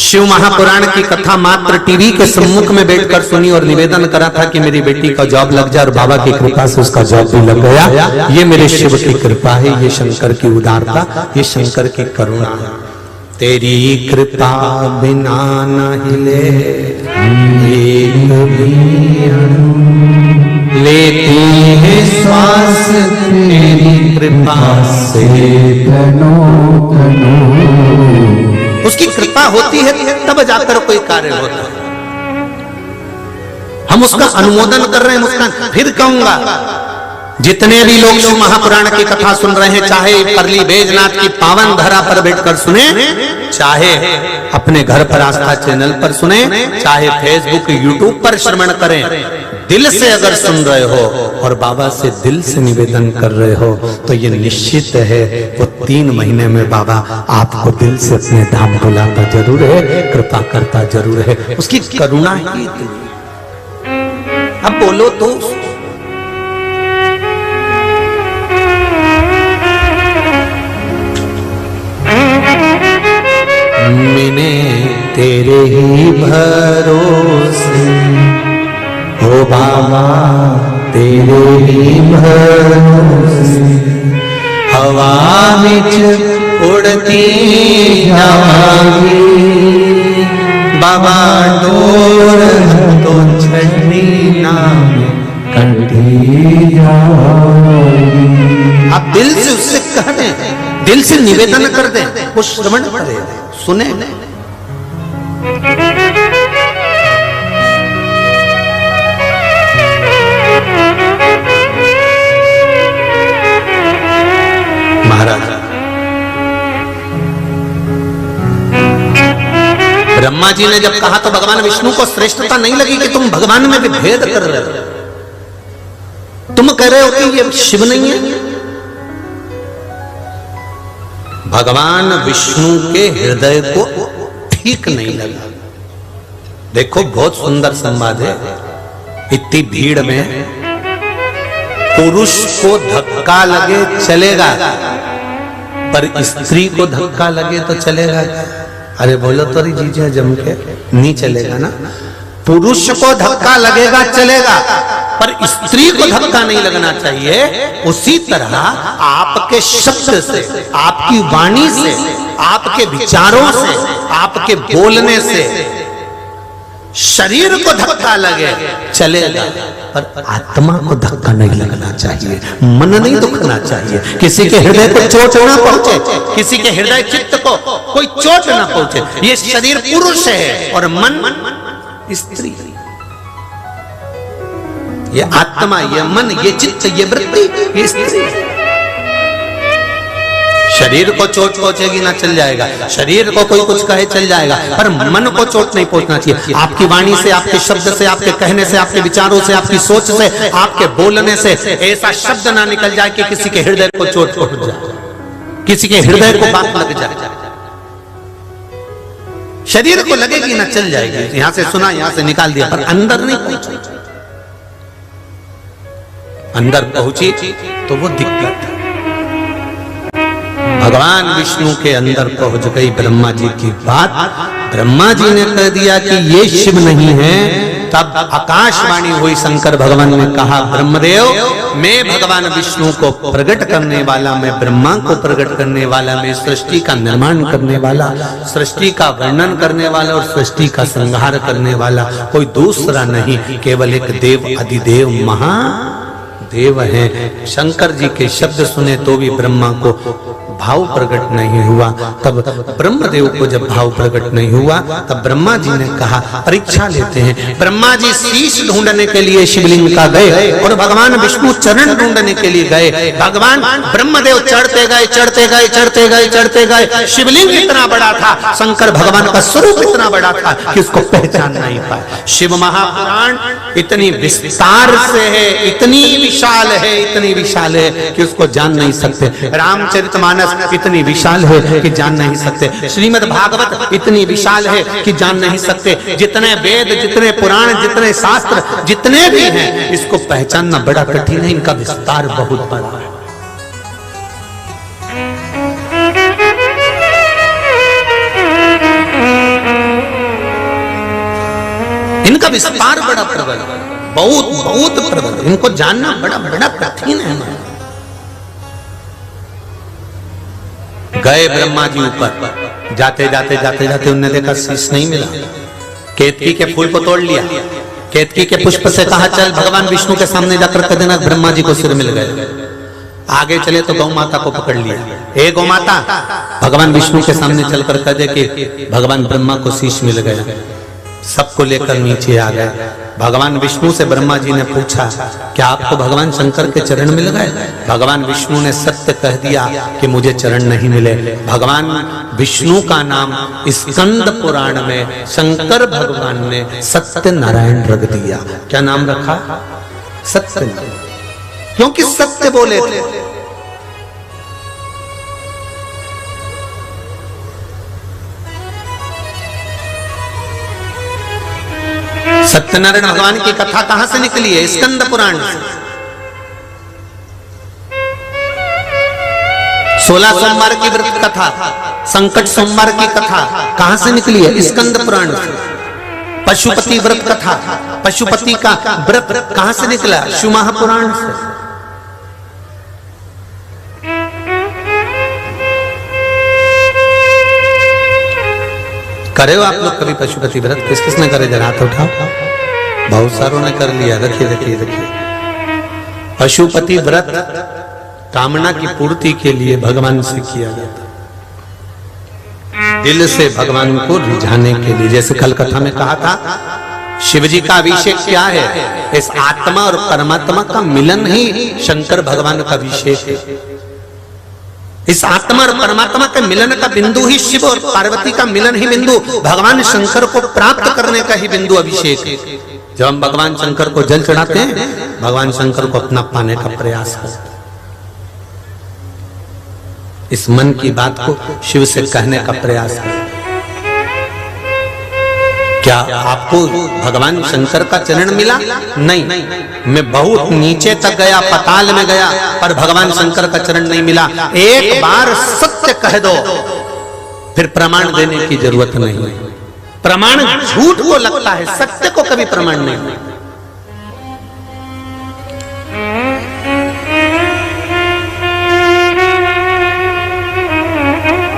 शिव महापुराण की कथा मात्र टीवी के सम्मुख में बैठकर सुनी और निवेदन करा था कि मेरी बेटी का जॉब लग जाए, और बाबा की कृपा से उसका जॉब भी लग गया। ये मेरे शिव की कृपा है, ये शंकर की उदारता, ये शंकर की करुणा है। तेरी कृपा बिना न हिले एक भी अणु, लेती है श्वास तेरी कृपा से तनो तनो। उसकी कृपा होती है तब जाकर कोई कार्य होता है। हम उसका अनुमोदन कर रहे हैं, मुस्कान। फिर कहूंगा, जितने भी लोग शिव महापुराण की कथा सुन रहे हैं, चाहे परली बैजनाथ की पावन धरा पर बैठकर सुने, चाहे अपने घर पर आस्था चैनल पर सुने, चाहे फेसबुक यूट्यूब पर श्रवण करें, दिल से अगर सुन रहे हो और बाबा से दिल से निवेदन कर रहे हो, तो ये निश्चित है वो 3 महीने में बाबा आपको दिल से अपने धाम बुलाता जरूर है, कृपा करता जरूर है। उसकी करुणा ही इतनी। अब बोलो तो मैंने तेरे ही भरोसे, ओ बाबा तेरे ही भरोसे, हवा विच उड़ती जागी, बाबा डोर तो छड़ी ना कटी जागी। आप दिल से उससे कह दें, दिल से निवेदन कर दें, वो श्रवण करे, सुने। महाराज ब्रह्मा जी ने जब कहा तो भगवान विष्णु को श्रेष्ठता नहीं लगी कि तुम भगवान में भी भेद कर रहे हो, तुम कह रहे हो कि ये शिव नहीं है। भगवान विष्णु के हृदय को ठीक नहीं लगा। देखो बहुत सुंदर संवाद है। इतनी भीड़ में पुरुष को धक्का लगे चलेगा, पर स्त्री को धक्का लगे तो चलेगा? अरे बोलो तो जीजा जम के, नहीं चलेगा ना। पुरुष को धक्का लगेगा चलेगा, पर स्त्री को धक्का नहीं लगना चाहिए। उसी तरह आपके शब्द से, आपकी वाणी से, आपके विचारों से, आपके बोलने से शरीर को धक्का लगे चलेगा, पर आत्मा को धक्का नहीं लगना चाहिए, मन नहीं दुखना चाहिए, किसी के हृदय को चोट ना पहुंचे, किसी के हृदय चित्त को कोई चोट ना पहुंचे। ये शरीर पुरुष है और मन स्त्री। ये आत्मा, ये मन, ये चित्त, ये वृत्ति, ये स्त्री। शरीर को चोट पहुंचेगी ना चल जाएगा, शरीर को कोई कुछ कहे चल जाएगा, पर मन को चोट नहीं पहुंचना चाहिए। आपकी वाणी से, आपके शब्द से, आपके कहने से, आपके विचारों से, आपकी सोच से, आपके बोलने से ऐसा शब्द ना निकल जाए कि किसी के हृदय को चोट पहुंच जाए, किसी के हृदय को बात लग जाए। शरीर को लगेगी ना चल जाएगी, यहां से सुना, यहां से निकाल दिया, पर अंदर नहीं पहुंची। अंदर पहुंची तो वो दिक्कत है। भगवान विष्णु के अंदर पहुंच गई ब्रह्मा जी की बात। ब्रह्मा जी ने कह दिया कि ये शिव नहीं है। तब आकाशवाणी हुई, शंकर भगवान ने कहा, ब्रह्मदेव, मैं भगवान विष्णु को प्रकट करने वाला, मैं ब्रह्मा को प्रकट करने वाला, मैं सृष्टि का निर्माण करने वाला, सृष्टि का वर्णन करने वाला और सृष्टि का संहार करने वाला कोई दूसरा नहीं, केवल एक देव अधिदेव महादेव है। शंकर जी के शब्द सुने तो भी ब्रह्मा को भाव प्रकट नहीं हुआ। तब ब्रह्मदेव को जब भाव प्रकट नहीं हुआ, तब ब्रह्मा जी ने कहा, परीक्षा लेते हैं। ब्रह्मा जी शीश ढूंढने के लिए शिवलिंग का गए और भगवान विष्णु चरण ढूंढने के लिए गए। भगवान ब्रह्मदेव चढ़ते गए, चढ़ते गए, चढ़ते गए, चढ़ते गए। शिवलिंग इतना बड़ा था, शंकर भगवान का स्वरूप इतना बड़ा था कि उसको पहचान नहीं पाए। शिव महापुराण इतनी विस्तार से है, इतनी विशाल है, इतनी विशाल है कि उसको जान नहीं सकते। रामचरितमानस इतनी विशाल है कि जान नहीं सकते। श्रीमद् भागवत इतनी विशाल है कि जान नहीं सकते। जितने वेद, जितने पुराण, जितने शास्त्र, जितने भी हैं, इसको पहचानना बड़ा कठिन है। इनका विस्तार बहुत बड़ा है। इनका विस्तार बड़ा प्रबल, बहुत बहुत प्रबल, इनको जानना बड़ा बड़ा कठिन है। गए ब्रह्मा जी ऊपर, जाते जाते जाते जाते उन्हें देखा शीश नहीं मिला। केतकी के फूल को तोड़ लिया, केतकी के पुष्प से कहा चल भगवान विष्णु के सामने जाकर कह देना ब्रह्मा जी को सिर मिल गए। आगे चले तो गौ माता को पकड़ लिया, ए गौ माता भगवान विष्णु के सामने चलकर कह दे कि भगवान ब्रह्मा को शीश मिल गया। सबको लेकर नीचे आ गए। भगवान विष्णु से ब्रह्मा जी ने पूछा क्या आपको भगवान शंकर के चरण मिल गए? भगवान विष्णु ने सत्य कह दिया कि मुझे चरण नहीं मिले। भगवान विष्णु का नाम स्कंद पुराण में शंकर भगवान ने सत्य नारायण रख दिया। क्या नाम रखा? सत्य, क्योंकि सत्य बोले थे। सत्यनारायण भगवान की कथा कहां से निकली है? स्कंद पुराण से। 16 सोमवार की व्रत कथा, संकट सोमवार की कथा कहां से निकली है? स्कंद पुराण से। पशुपति व्रत कथा, पशुपति का व्रत कहां से निकला? शिव महापुराण से। करे हो आप लोग कभी पशुपति व्रत? किस किसने करे? जरा हाथ उठाओ। बहुत सारों ने कर लिया। रखिए रखिए रखिए। पशुपति व्रत कामना की पूर्ति के लिए भगवान से किया जाता, दिल से भगवान को रिझाने के लिए। जैसे कल कथा में कहा था, शिव जी का अभिषेक क्या है? इस आत्मा और परमात्मा का मिलन ही शंकर भगवान का अभिषेक है। इस आत्मा और परमात्मा के मिलन का बिंदु ही शिव और पार्वती का मिलन ही बिंदु भगवान शंकर को प्राप्त करने का ही बिंदु अभिषेक है। जब हम भगवान शंकर को जल चढ़ाते हैं, भगवान शंकर को अपना पाने का प्रयास करते हैं। इस मन की बात को शिव से कहने का प्रयास है। क्या आपको भगवान शंकर का चरण मिला? नहीं, मैं बहुत नीचे तक गया, पाताल में गया, पर भगवान शंकर का चरण नहीं मिला। एक बार सत्य कह दो, फिर प्रमाण देने की जरूरत नहीं। प्रमाण झूठ को लगता है, सत्य को कभी प्रमाण नहीं।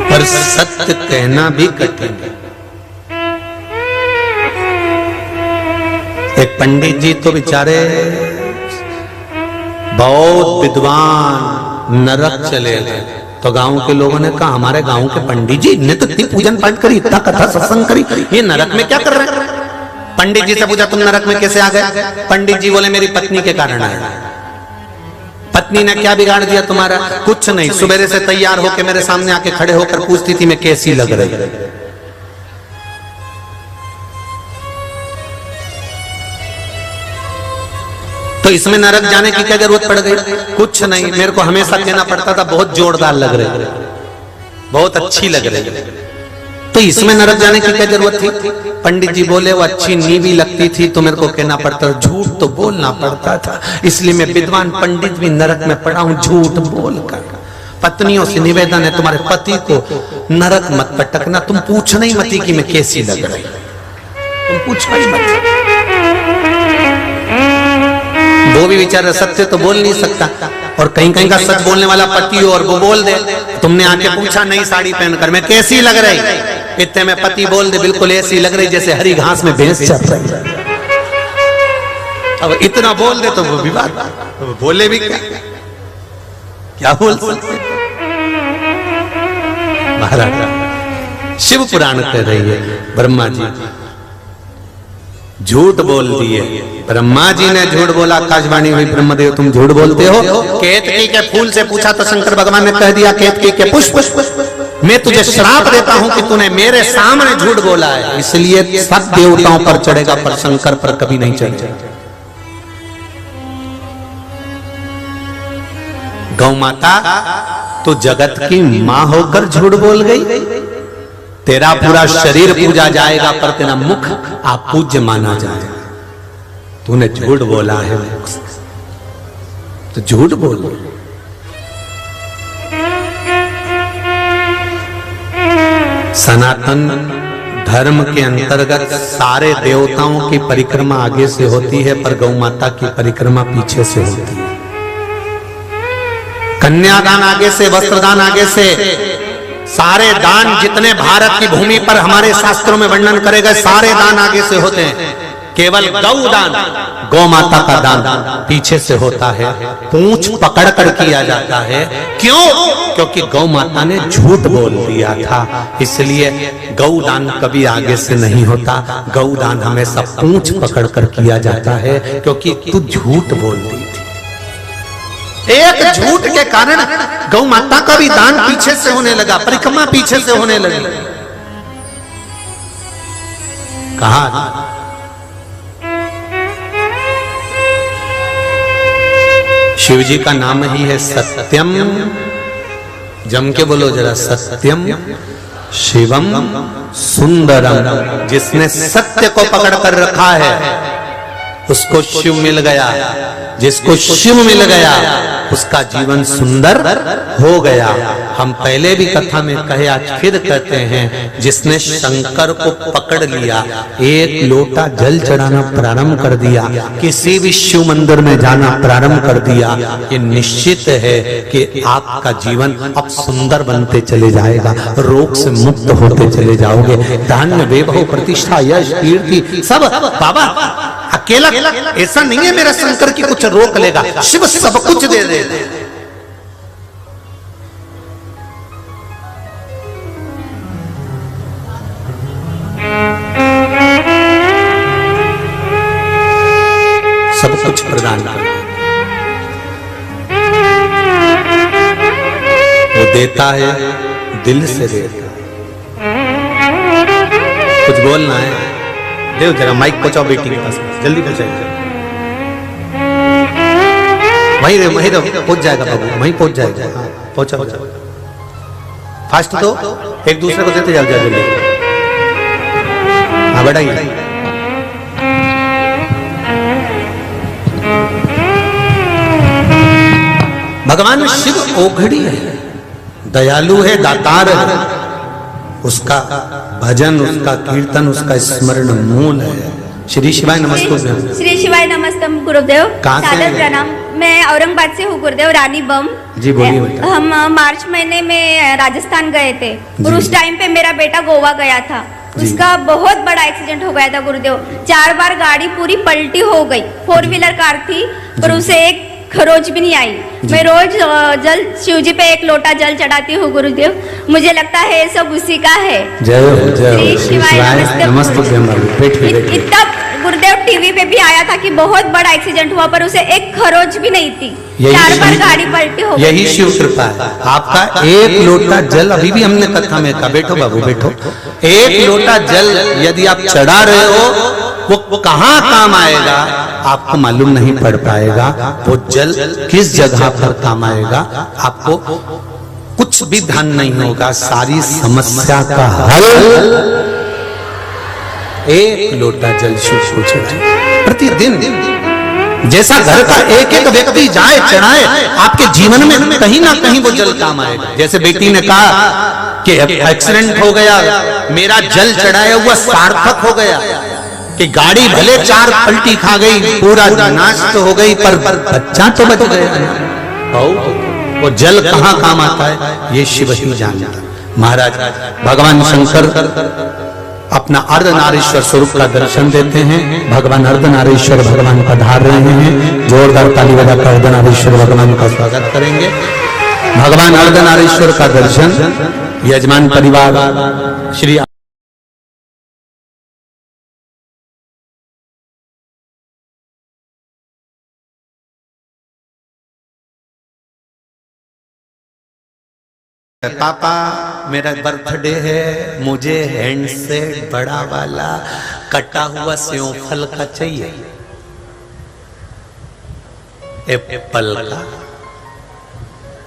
पर सत्य कहना भी कठिन है। एक पंडित जी तो बेचारे बहुत विद्वान, नरक चले गए। तो गांव के लोगों ने कहा हमारे गांव के पंडित जी ने तो इतनी पूजन पाठ करी, इतना कथा सत्संग करी, ये नरक में क्या कर रहे हैं? पंडित जी से पूछा तुम नरक में कैसे आ गए? पंडित जी बोले मेरी पत्नी के कारण आया। पत्नी ने क्या बिगाड़ दिया तुम्हारा? कुछ नहीं, सुबह से तैयार होकर मेरे सामने आके खड़े होकर पूछती थी मैं कैसी लग रही। तो इसमें नरक जाने की क्या जरूरत पड़ गई? कुछ नहीं, मेरे को हमेशा कहना पड़ता था बहुत जोरदार लग रहे, बहुत अच्छी लग रही। तो इसमें नरक जाने की क्या जरूरत थी? पंडित जी बोले वो अच्छी नहीं भी लगती थी तो मेरे को कहना पड़ता, झूठ तो बोलना पड़ता था, इसलिए मैं विद्वान पंडित भी नरक में पड़ा हूं झूठ बोलकर। पत्नियों से निवेदन है तुम्हारे पति को नरक मत पटकना, तुम पूछना ही मत कि मैं कैसी लग रही, तुम पूछना ही मत। वो भी बेचारा सत्य तो बोल नहीं सकता, और कहीं कहीं का सच बोलने वाला पति हो और वो बोल दे, तुमने आके पूछा नई साड़ी पहनकर मैं कैसी लग रही, इतने में पति बोल दे बिल्कुल ऐसी लग रही जैसे हरी घास में भैंस चल रही। अब इतना बोल दे तो वो विवाद, तो बोले भी क्या बोल सकते। महाराज शिव पुराण कह रही है ब्रह्मा जी झूठ बोल दिए, ब्रह्मा जी ने झूठ बोला, आकाशवाणी हुई ब्रह्मदेव तुम झूठ बोलते हो। केतकी के फूल से पूछा तो शंकर भगवान ने कह दिया केतकी के पुष्प, मैं तुझे श्राप देता हूं कि तूने मेरे सामने झूठ बोला है, इसलिए सब देवताओं पर चढ़ेगा पर शंकर पर कभी नहीं चढ़ेगा। गौ माता तो जगत की मां होकर झूठ बोल गई, तेरा पूरा शरीर पूजा जाएगा पर तेरा मुख आप पूज्य माना जाएगा। तूने झूठ बोला है मुख से, तो झूठ बोल। सनातन धर्म के अंतर्गत सारे देवताओं की परिक्रमा आगे से होती है, पर गौ माता की परिक्रमा पीछे से होती है। कन्यादान आगे से, वस्त्रदान आगे से, सारे दान जितने भारत की भूमि पर हमारे शास्त्रों में वर्णन करे गए सारे दान आगे से होते हैं। केवल गौ दान, गौ माता का दान पीछे से होता है, पूंछ पकड़ कर किया जाता है। क्यों? क्योंकि गौ माता ने झूठ बोल दिया था, इसलिए गौ दान कभी आगे से नहीं होता। गौ दान हमेशा पूंछ पकड़ कर किया जाता है, क्योंकि तू झूठ बोल दी थी। एक झूठ के कारण गौ माता का भी दान पीछे से होने लगा, परिक्रमा पीछे से होने लगी। कहा शिव जी का नाम ही है सत्यम। जम के बोलो जरा, सत्यम शिवम सुंदरम। जिसने सत्य को पकड़ कर रखा है उसको शिव मिल गया, जिसको शिव मिल गया उसका जीवन सुंदर हो गया। हम पहले भी कथा में कहे, आज फिर कहते हैं, जिसने शंकर को पकड़ लिया, एक लोटा जल चढ़ाना प्रारंभ कर दिया, किसी भी शिव मंदिर में जाना प्रारंभ कर दिया, ये निश्चित है कि आपका जीवन अब सुंदर बनते चले जाएगा, रोग से मुक्त होते चले जाओगे। धान्य, वैभव, प्रतिष्ठा, यश, कीर्ति सब बाबा अकेला ऐसा नहीं है मेरा शंकर की कुछ रोक लेगा, शिव सब कुछ दे दे। सब कुछ प्रदान कर, वो देता है, दिल से देता है। कुछ बोलना है, देव जरा माइक पहुंचाओ बेटी के पास, जल्दी पहुंचाइए। वहीं रहो, पहुंच जाएगा बाबू, वहीं पहुंच जाएगा। पहुंचा फास्ट तो एक दूसरे को देते जाओ जल्दी। हाँ बढ़ाइए। भगवान शिव ओघड़ी है, दयालु है, दातार है। उसका भजन, उसका कीर्तन, उसका स्मरण मूल है। श्री शिवाय नमस्तुभ्यं। श्री शिवाय नमस्तम गुरुदेव। सादर प्रणाम। मैं औरंगाबाद से हूँ गुरुदेव, रानी बम जी। बोलिए। हम मार्च महीने में राजस्थान गए थे और उस टाइम पे मेरा बेटा गोवा गया था। उसका बहुत बड़ा एक्सीडेंट हो गया था गुरुदेव। 4 बार गाड़ी पूरी पलटी हो गई। 4 व्हीलर कार थी और उसे एक खरोच भी नहीं आई। मैं रोज जल शिव जी पे एक लोटा जल चढ़ाती हूँ गुरुदेव। मुझे लगता है ये सब उसी का है। जय हो, जय हो। श्री शिवाय नमस्तुभ्यं। इतना गुरुदेव टीवी पे भी आया था कि बहुत बड़ा एक्सीडेंट हुआ पर उसे एक खरोच भी नहीं थी। 4 बार गाड़ी पलटी हो गई। यही शिव कृपा है। आपका एक लोटा जल, अभी भी हमने कथा में कहा, बैठो बाबू बैठो, एक लोटा जल यदि आप चढ़ा रहे हो, वो कहाँ काम आएगा आपको मालूम नहीं पड़ पाएगा। वो जल किस जगह पर काम आएगा आपको कुछ भी ध्यान नहीं होगा। सारी समस्या का हल एक लोटा जल शिव को चढ़ाए प्रतिदिन। जैसा घर का एक एक व्यक्ति जाए चढ़ाए, आपके जीवन में कहीं ना कहीं वो जल काम आएगा। जैसे बेटी ने कहा कि एक्सीडेंट हो गया, मेरा जल चढ़ाया हुआ सार्थक हो गया, कि गाड़ी भले 4 पलटी खा गई, पूरा नाश तो हो गई, पर बच्चा तो बच गया। वो जल कहाँ काम आता है ये शिव ही जानता। महाराज भगवान शंकर अपना अर्धनारीश्वर स्वरूप का दर्शन देते हैं। भगवान अर्धनारीश्वर भगवान पधार रहे हैं। जोरदार ताली बजाकर अर्धनारीश्वर भगवान का स्वागत करेंगे। भगवान अर्धनारीश्वर का दर्शन यजमान परिवार श्री पापा मेरा बर्थडे है, मुझे हैंडसेट बड़ा वाला कटा हुआ सेवफल का चाहिए, एप्पल का।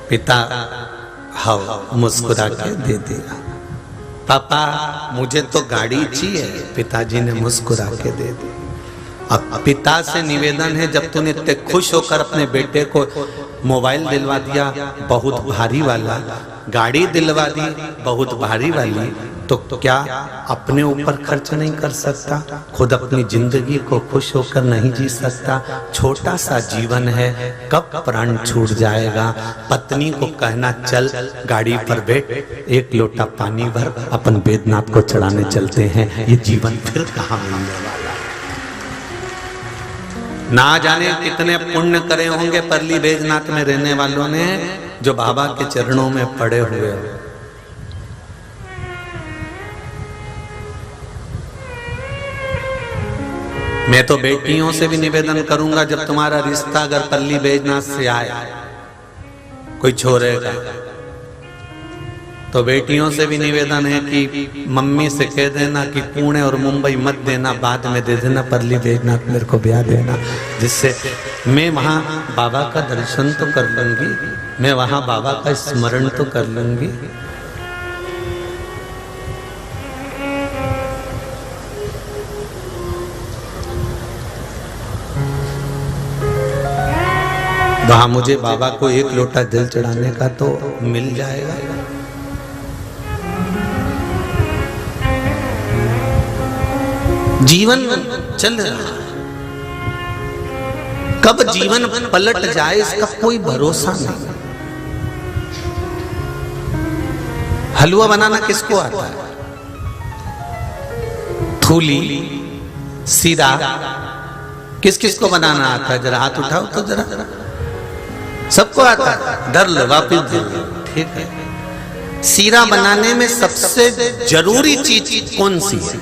पिता हाँ मुस्कुरा के दे दिया। पापा मुझे तो गाड़ी चाहिए, पिताजी ने मुस्कुरा के दे दी। अब पिता से निवेदन है, जब तूने इतने खुश होकर अपने बेटे को मोबाइल दिलवा दिया बहुत भारी वाला, गाड़ी दिलवा दी बहुत भारी वाली, तो क्या अपने ऊपर खर्च नहीं कर सकता? खुद अपनी जिंदगी को खुश होकर नहीं जी सकता? छोटा सा जीवन है, कब प्राण छूट जाएगा? पत्नी को कहना चल गाड़ी पर बैठ, एक लोटा पानी भर, अपन बैद्यनाथ को चढ़ाने चलते हैं। ये जीवन फिर कहाँ मिलने वाला? ना जाने कितने पुण्य करे होंगे परली बैद्यनाथ में रहने वालों ने, जो बाबा के चरणों में पड़े हुए हैं। मैं तो बेटियों से भी निवेदन करूंगा, जब तुम्हारा रिश्ता अगर पल्ली बैद्यनाथ से आए कोई छोरे का, तो बेटियों से भी निवेदन है कि मम्मी से कह देना कि पुणे और मुंबई मत देना, बाद में दे देना, पल्ली बैद्यनाथ मेरे को ब्याह देना, जिससे मैं वहां बाबा का दर्शन तो कर लूंगी, मैं वहां बाबा का स्मरण तो कर लूंगी। वहां मुझे बाबा को एक लोटा जल चढ़ाने का तो मिल जाएगा। जीवन चल रहा है, कब जीवन पलट जाए इसका कोई भरोसा नहीं। हलवा बनाना किसको आता है? थूली, सीरा, किस किस को बनाना आता है? जरा हाथ उठाओ तो जरा। सबको आता है, धर लो, वापिस दे लो, ठीक है। सीरा बनाने में सबसे जरूरी चीज कौन सी है?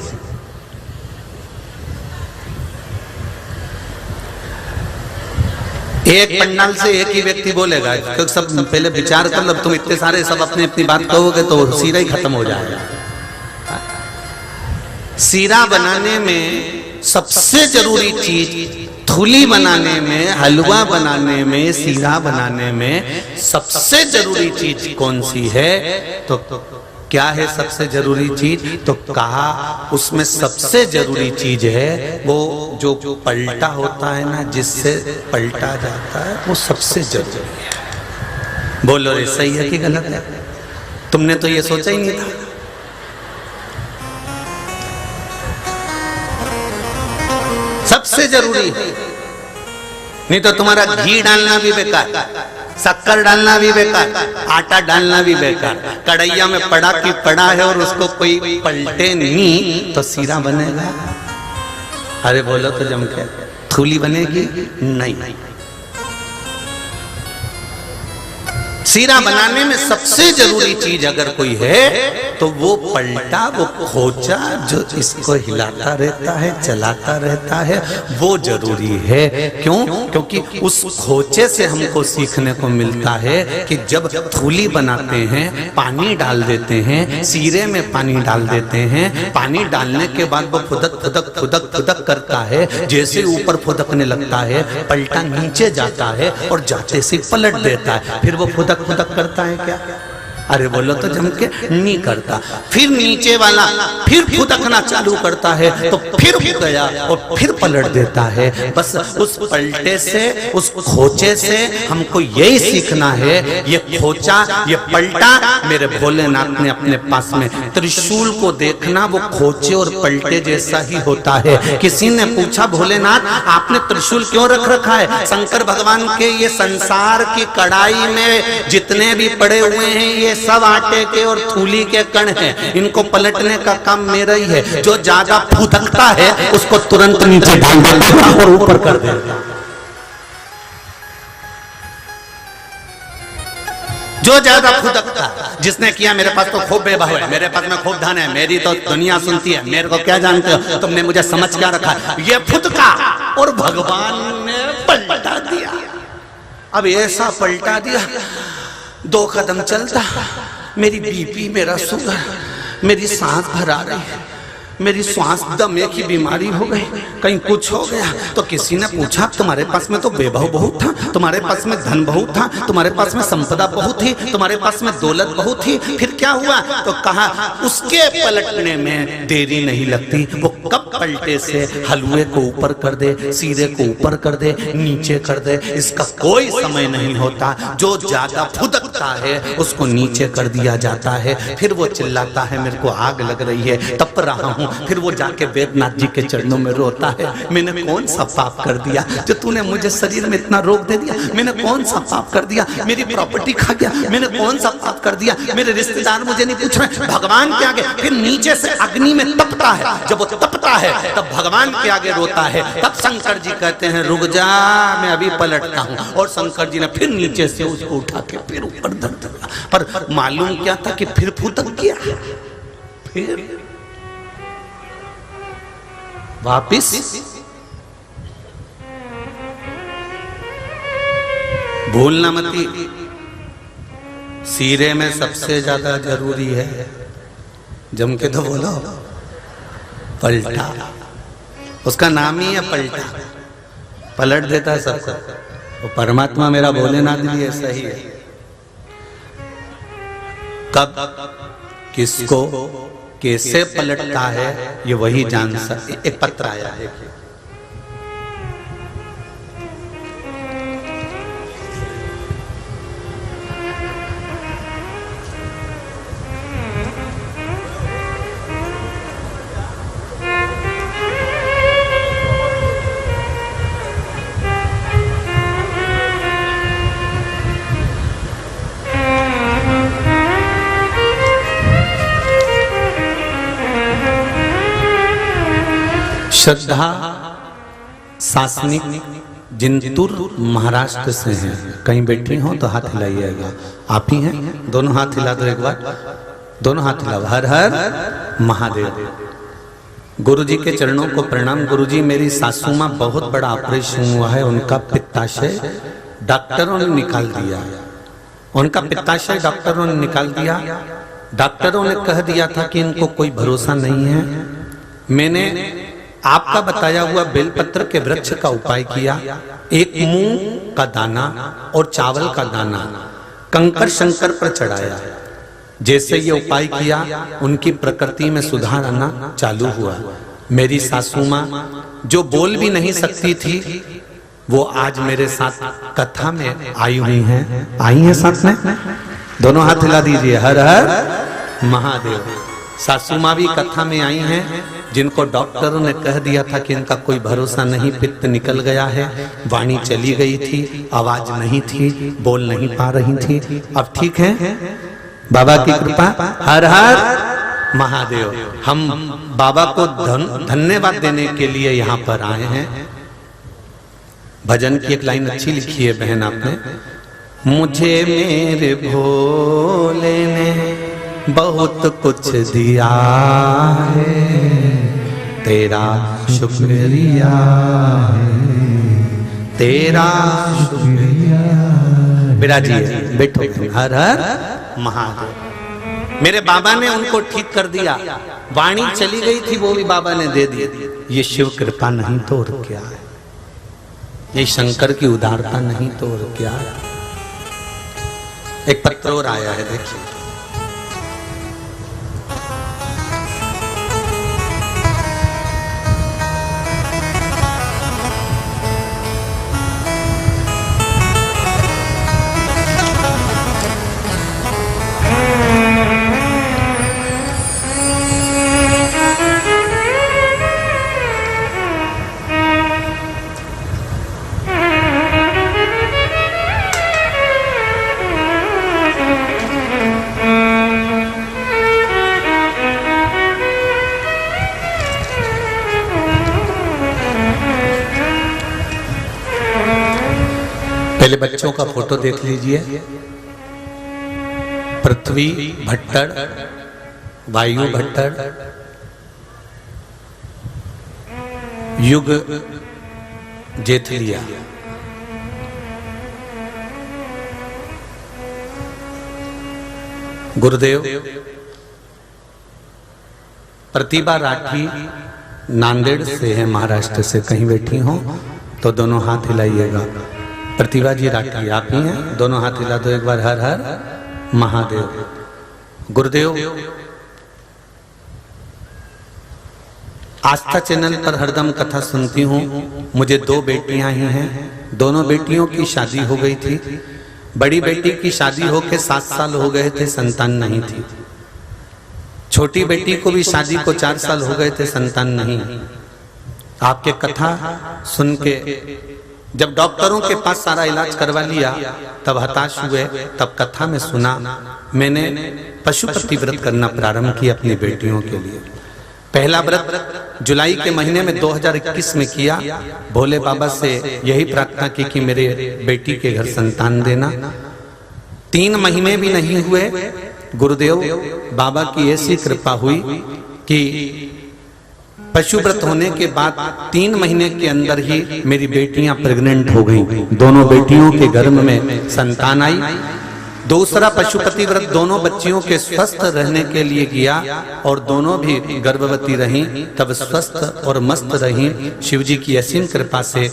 एक पंडाल से एक ही व्यक्ति बोलेगा, क्योंकि सब पहले विचार कर लो, तुम इतने सारे सब अपनी अपनी बात कहोगे तो सीरा ही खत्म हो जाएगा। सीरा बनाने में सबसे जरूरी चीज, थूली बनाने में, हलवा बनाने में, सीरा बनाने में सबसे जरूरी चीज कौन सी है? तो क्या है सबसे जरूरी चीज? तो कहा उसमें सबसे जरूरी चीज है वो जो पलटा होता है ना, जिससे पलटा जाता है, वो सबसे जरूरी है। बोलो रे, सही है कि गलत है? तुमने तो ये सोचा ही नहीं था। सबसे जरूरी है, नहीं तो तुम्हारा घी डालना भी बेकार, शक्कर डालना भी बेकार, आटा डालना भी बेकार। कढ़ैया में पड़ा की पड़ा है और उसको कोई पलटे नहीं तो सीरा बनेगा? अरे बोलो तो जम के, थूली बनेगी? नहीं। सीरा बनाने में सबसे जरूरी चीज अगर कोई है तो वो पलटा, वो खोचा जो इसको हिलाता रहता है, चलाता रहता है, वो जरूरी है। क्यों? क्योंकि उस खोचे से हमको सीखने को मिलता है कि जब थूली बनाते हैं, पानी डाल देते हैं, सीरे में पानी डाल देते हैं, पानी डालने के बाद वो फुदक फुदक फुदक फुदक करता है, जैसे ऊपर फुदकने लगता है पलटा नीचे जाता है और जाते से पलट देता है, फिर वो फुदक फुदक करता है क्या? अरे बोलो तो जम के नहीं करता। फिर नीचे वाला फिर फुदकना चालू करता है तो फिर गया और फिर पलट देता है। बस उस पलटे से, उस खोचे से हमको यही सीखना है। ये खोचा, ये पलटा मेरे भोलेनाथ ने अपने पास में, त्रिशूल को देखना वो खोचे और पलटे जैसा ही होता है। किसी ने पूछा, भोलेनाथ आपने त्रिशूल क्यों रख रखा है? शंकर भगवान के ये संसार की कढ़ाई में जितने भी पड़े हुए हैं ये सब आटे के और थूली के कण हैं, इनको पलटने का काम मेरा ही है। जो ज्यादा फुदकता है उसको तुरंत नीचे डाल देता और ऊपर कर देता। जो ज्यादा फुदकता, जिसने किया मेरे पास तो खूब बेबा है, मेरे पास में खूब धन है, मेरी तो दुनिया सुनती है, मेरे को क्या जानते हो, तुमने मुझे समझ क्या रखा? ये फुदका और भगवान ने पलटा दिया। अब ऐसा पलटा दिया, 2 कदम चलता, मेरी बीपी, मेरा शुगर, मेरी सांस भर आ रही, मेरी श्वास दमे की बीमारी हो गई, कहीं कुछ हो गया। तो किसी ने पूछा तुम्हारे पास में तो वैभव बहुत था, तुम्हारे पास में धन बहुत था, तुम्हारे पास में संपदा बहुत थी, तुम्हारे पास में दौलत बहुत थी, फिर क्या हुआ? तो कहा उसके पलटने में देरी नहीं लगती, वो कब पलटे से हलवे को ऊपर कर दे, सीरे को ऊपर कर दे, नीचे कर दे, इसका कोई समय नहीं होता। जो ज्यादा फुदकता है उसको नीचे कर दिया जाता है, फिर वो चिल्लाता है मेरे को आग लग रही है, तप रहा हूं, फिर वो जाके वेदनाथ जी के चरणों में रोता है, मैंने कौन सा पाप कर दिया जो तूने मुझे शरीर में इतना रोग दे दिया, मैंने कौन सा पाप कर दिया, मेरी प्रॉपर्टी खा गया, मैंने कौन सा पाप कर दिया, मेरे रिश्तेदार मुझे नहीं पूछ रहे। भगवान के आगे फिर नीचे से अग्नि में तपता है, जब वो तपता है तब भगवान के आगे रोता है, तब शंकर जी कहते हैं रुक जा मैं अभी पलटता हूं, और शंकर जी ने फिर नीचे से उसको उठा के फिर ऊपर धर दिया। पर मालूम क्या था कि फिर फुदक गया, फिर वापिस भूलना मती, सीरे में सबसे ज्यादा जरूरी है, जम के तो बोलो, पलटा। उसका नाम ही है पलटा, पलट देता है सबको। वो परमात्मा मेरा भोलेनाथ भी ऐसा ही है। कब किसको कैसे पलटता है ये वही जान सकते। एक पत्र आया है, श्रद्धा सासनिक जिंतुर महाराष्ट्र से हैं। कहीं बैठी हो तो हाथ हिलाइएगा। आप ही हैं? दोनों हाथ हिला दो एक बार, दोनों हाथ हिलाओ। हर हर महादेव। गुरुजी के चरणों को प्रणाम। गुरुजी मेरी सासू माँ बहुत बड़ा ऑपरेशन हुआ है, उनका पित्ताशय डॉक्टरों ने निकाल दिया, उनका पित्ताशय डॉक्टरों ने निकाल दिया। डॉक्टरों ने कह दिया था कि इनको कोई भरोसा नहीं है। मैंने आपका बताया हुआ बेलपत्र के वृक्ष का उपाय किया, एक मूंग का दाना और चावल का दाना कंकर शंकर पर चढ़ाया। जैसे ये उपाय किया उनकी प्रकृति में सुधार आना चालू हुआ। मेरी सासू माँ जो बोल भी नहीं सकती थी वो आज मेरे साथ कथा में आई हुई हैं। आई हैं साथ में? दोनों हाथ हिला दीजिए। हर हर महादेव। सासू माँ भी कथा में आई हैं, जिनको डॉक्टरों ने कह दिया था कि इनका कोई भरोसा नहीं, पित्त निकल गया है, वाणी चली गई थी, आवाज नहीं थी, बोल नहीं पा रही थी। अब ठीक है बाबा की कृपा। हर हर महादेव। हम बाबा को धन्यवाद देने के लिए यहाँ पर आए हैं। भजन की एक लाइन अच्छी लिखी है बहन आपने, मुझे मेरे भोले ने बहुत कुछ दिया है, तेरा शुक्रिया है, तेरा शुक्रिया। बिराजिए, बैठो। हर हर महादेव। मेरे बाबा ने उनको ठीक कर दिया, वाणी चली गई थी वो भी बाबा ने दे दी। ये शिव कृपा नहीं तो और क्या है, ये शंकर की उदारता नहीं तो और क्या है। एक पत्र और आया है, देखिए। पहले बच्चों का फोटो देख लीजिए। पृथ्वी भट्टर, वायु भट्टर, युग जेठलिया। गुरुदेव प्रतिभा राठी नांदेड़ से है, महाराष्ट्र से, कहीं बैठी हो तो दोनों हाथ हिलाइएगा। प्रतिभा जी राठी आप ही हैं, दोनों हाथ हिला दो एक बार। हर हर महादेव। गुरुदेव, आस्था चैनल पर हरदम कथा सुनती हूँ। मुझे 2 बेटियां ही हैं, दोनों बेटियों की शादी हो गई थी। बड़ी बेटी की शादी होके 7 साल हो गए थे, संतान नहीं थी। छोटी बेटी को भी शादी को 4 साल हो गए थे, संतान नहीं। आपके कथा सुन के जब डॉक्टरों के पास सारा इलाज करवा लिया तब हताश हुए। तब कथा में सुना, मैंने पशुपति व्रत करना प्रारंभ किया अपनी बेटियों के लिए। पहला व्रत जुलाई के महीने में 2021 में किया। भोले बाबा से यही प्रार्थना की कि मेरे बेटी के घर संतान देना। 3 महीने भी नहीं हुए, गुरुदेव बाबा की ऐसी कृपा हुई कि पशु व्रत होने के बाद 3 महीने के अंदर ही मेरी बेटियां प्रेग्नेंट हो गईं। दोनों बेटियों के गर्भ में संतान आई। दूसरा पशुपति व्रत दोनों बच्चियों के स्वस्थ रहने के लिए किया और दोनों भी गर्भवती रहीं, तब स्वस्थ और मस्त रहीं। शिवजी की असीम कृपा से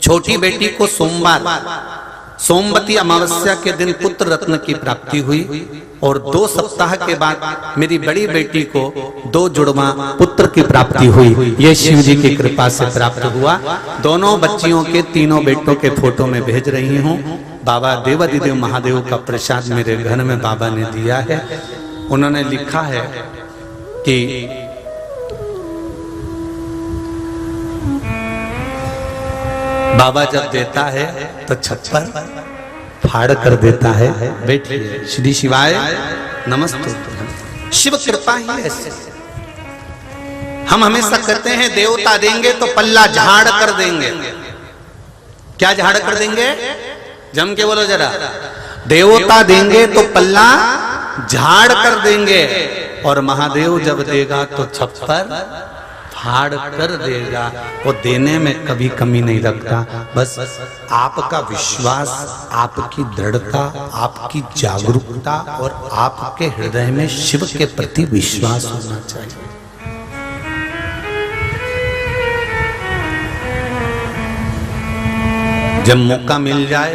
छोटी बेटी को सोमवार सोमवती अमावस्या के दिन पुत्र रत्न की प्राप्ति हुई और 2 सप्ताह के बाद मेरी बड़ी बेटी को 2 जुड़वा पुत्र की प्राप्ति हुई। ये शिव जी की कृपा से प्राप्त हुआ। दोनों बच्चियों के, तीनों बेटों के फोटो में भेज रही हूँ। बाबा देवाधिदेव महादेव का प्रसाद मेरे घर में बाबा ने दिया है। उन्होंने लिखा है कि बाबा जब देता है तो छप्पर फाड़ कर देता है। बैठिए। श्री शिवाय नमस्ते। शिव कृपा ही ऐसे। हम हमेशा कहते हैं देवता देंगे तो पल्ला झाड़ कर देंगे। क्या झाड़ कर देंगे? जम के बोलो जरा। देवता देंगे तो पल्ला झाड़ कर देंगे और महादेव जब देगा तो छप्पर फाड़ कर देगा। वो देने में कभी कमी नहीं रखता। बस आपका विश्वास, आपकी दृढ़ता, आपकी जागरूकता और आपके हृदय में शिव के प्रति विश्वास होना चाहिए। जब मौका मिल जाए,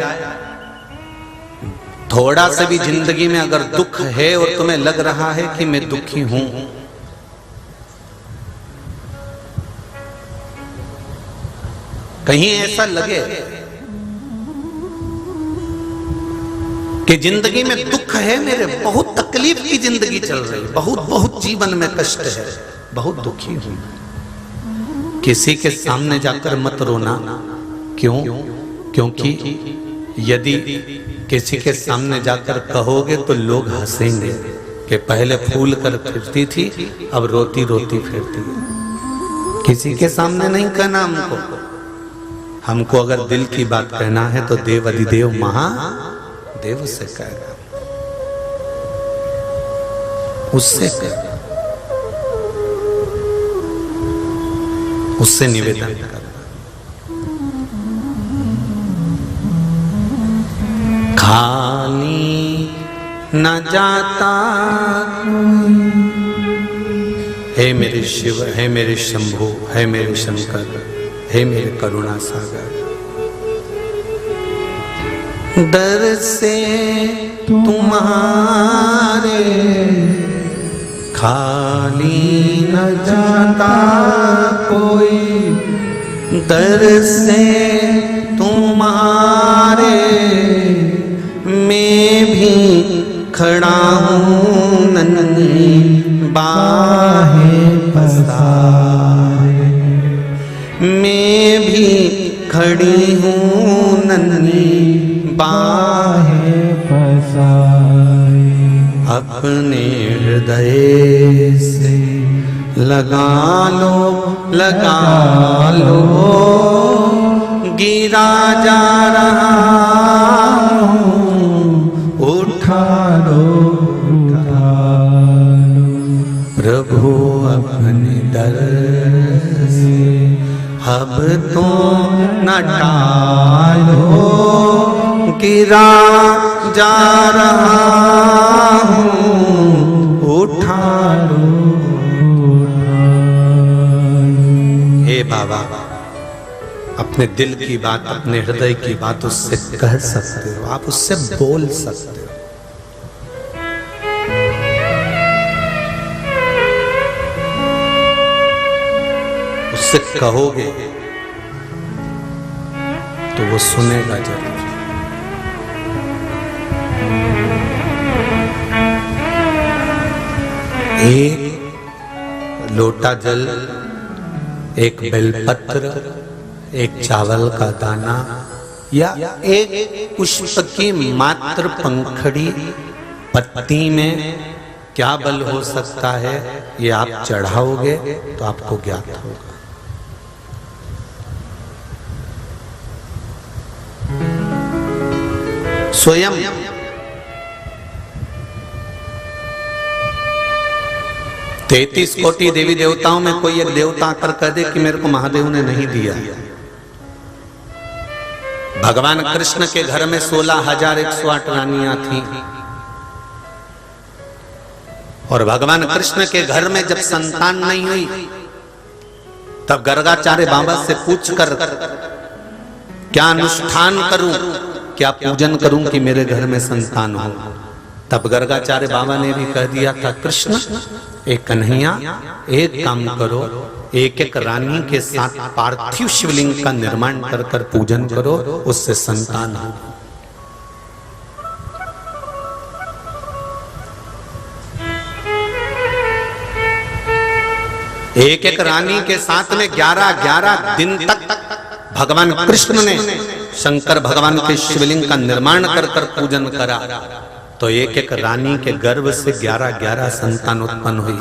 थोड़ा सा भी जिंदगी में अगर दुख है और तुम्हें लग रहा है कि मैं दुखी हूं, कहीं ऐसा लगे कि जिंदगी में दुख है, मेरे बहुत तकलीफ की जिंदगी चल रही, बहुत जीवन में कष्ट है, बहुत दुखी हूं, किसी के सामने जाकर मत रोना। क्यों? क्योंकि यदि किसी के सामने जाकर कहोगे तो लोग हंसेंगे कि पहले फूल कर फिरती थी, अब रोती रोती फिरती है। किसी के सामने नहीं कहना हमको अगर दिल की बात कहना है तो देव अधिदेव महादेव से कहना, उससे कहना, उससे निवेदन करना। खाली न जाता हे मेरे शिव, हे मेरे शंभु, हे मेरे शंकर, हे मेरे करुणा सागर, डर से तुम्हारे खाली न जाता कोई, डर से तुम्हारे मैं भी खड़ा हूँ नन्ही बाहें पसारे, मैं भी खड़ी हूँ नन्ही बाहें पसारे, अपने हृदय से लगा लो गिरा जा रहा हूँ, उठा लो प्रभु अपने दर से, अब तो न टालो गिरा जा रहा हूँ, उठा लो अपने दिल की बात, अपने हृदय की बात उससे कह सकते हो, आप उससे बोल सकते हो। उससे कहोगे तो वो सुनेगा जरूर। एक लोटा जल, एक बेलपत्र, एक चावल का दाना या एक पुष्प की मात्र पंखड़ी पत्ती में क्या बल हो सकता है, ये आप चढ़ाओगे तो आपको ज्ञात होगा। स्वयं 33 कोटि देवी देवताओं में कोई एक देवता आकर कह दे कि मेरे को महादेव ने नहीं दिया। भगवान कृष्ण के घर में 16,108 रानियां थीं और भगवान कृष्ण के घर में जब संतान नहीं हुई तब गर्गाचार्य बाबा से पूछकर क्या अनुष्ठान करूं, क्या पूजन करूं कि मेरे घर में संतान हो। तब गर्गाचार्य बाबा ने भी कह दिया था, कृष्ण एक कन्हैया एक काम करो, एक एक रानी के साथ पार्थिव शिवलिंग का निर्माण कर कर पूजन करो, उससे संतान हो। एक एक रानी के साथ में 11-11 दिन तक भगवान कृष्ण ने शंकर भगवान के शिवलिंग का निर्माण कर कर पूजन करा, तो एक एक रानी के गर्भ से 11-11 संतान उत्पन्न हुई।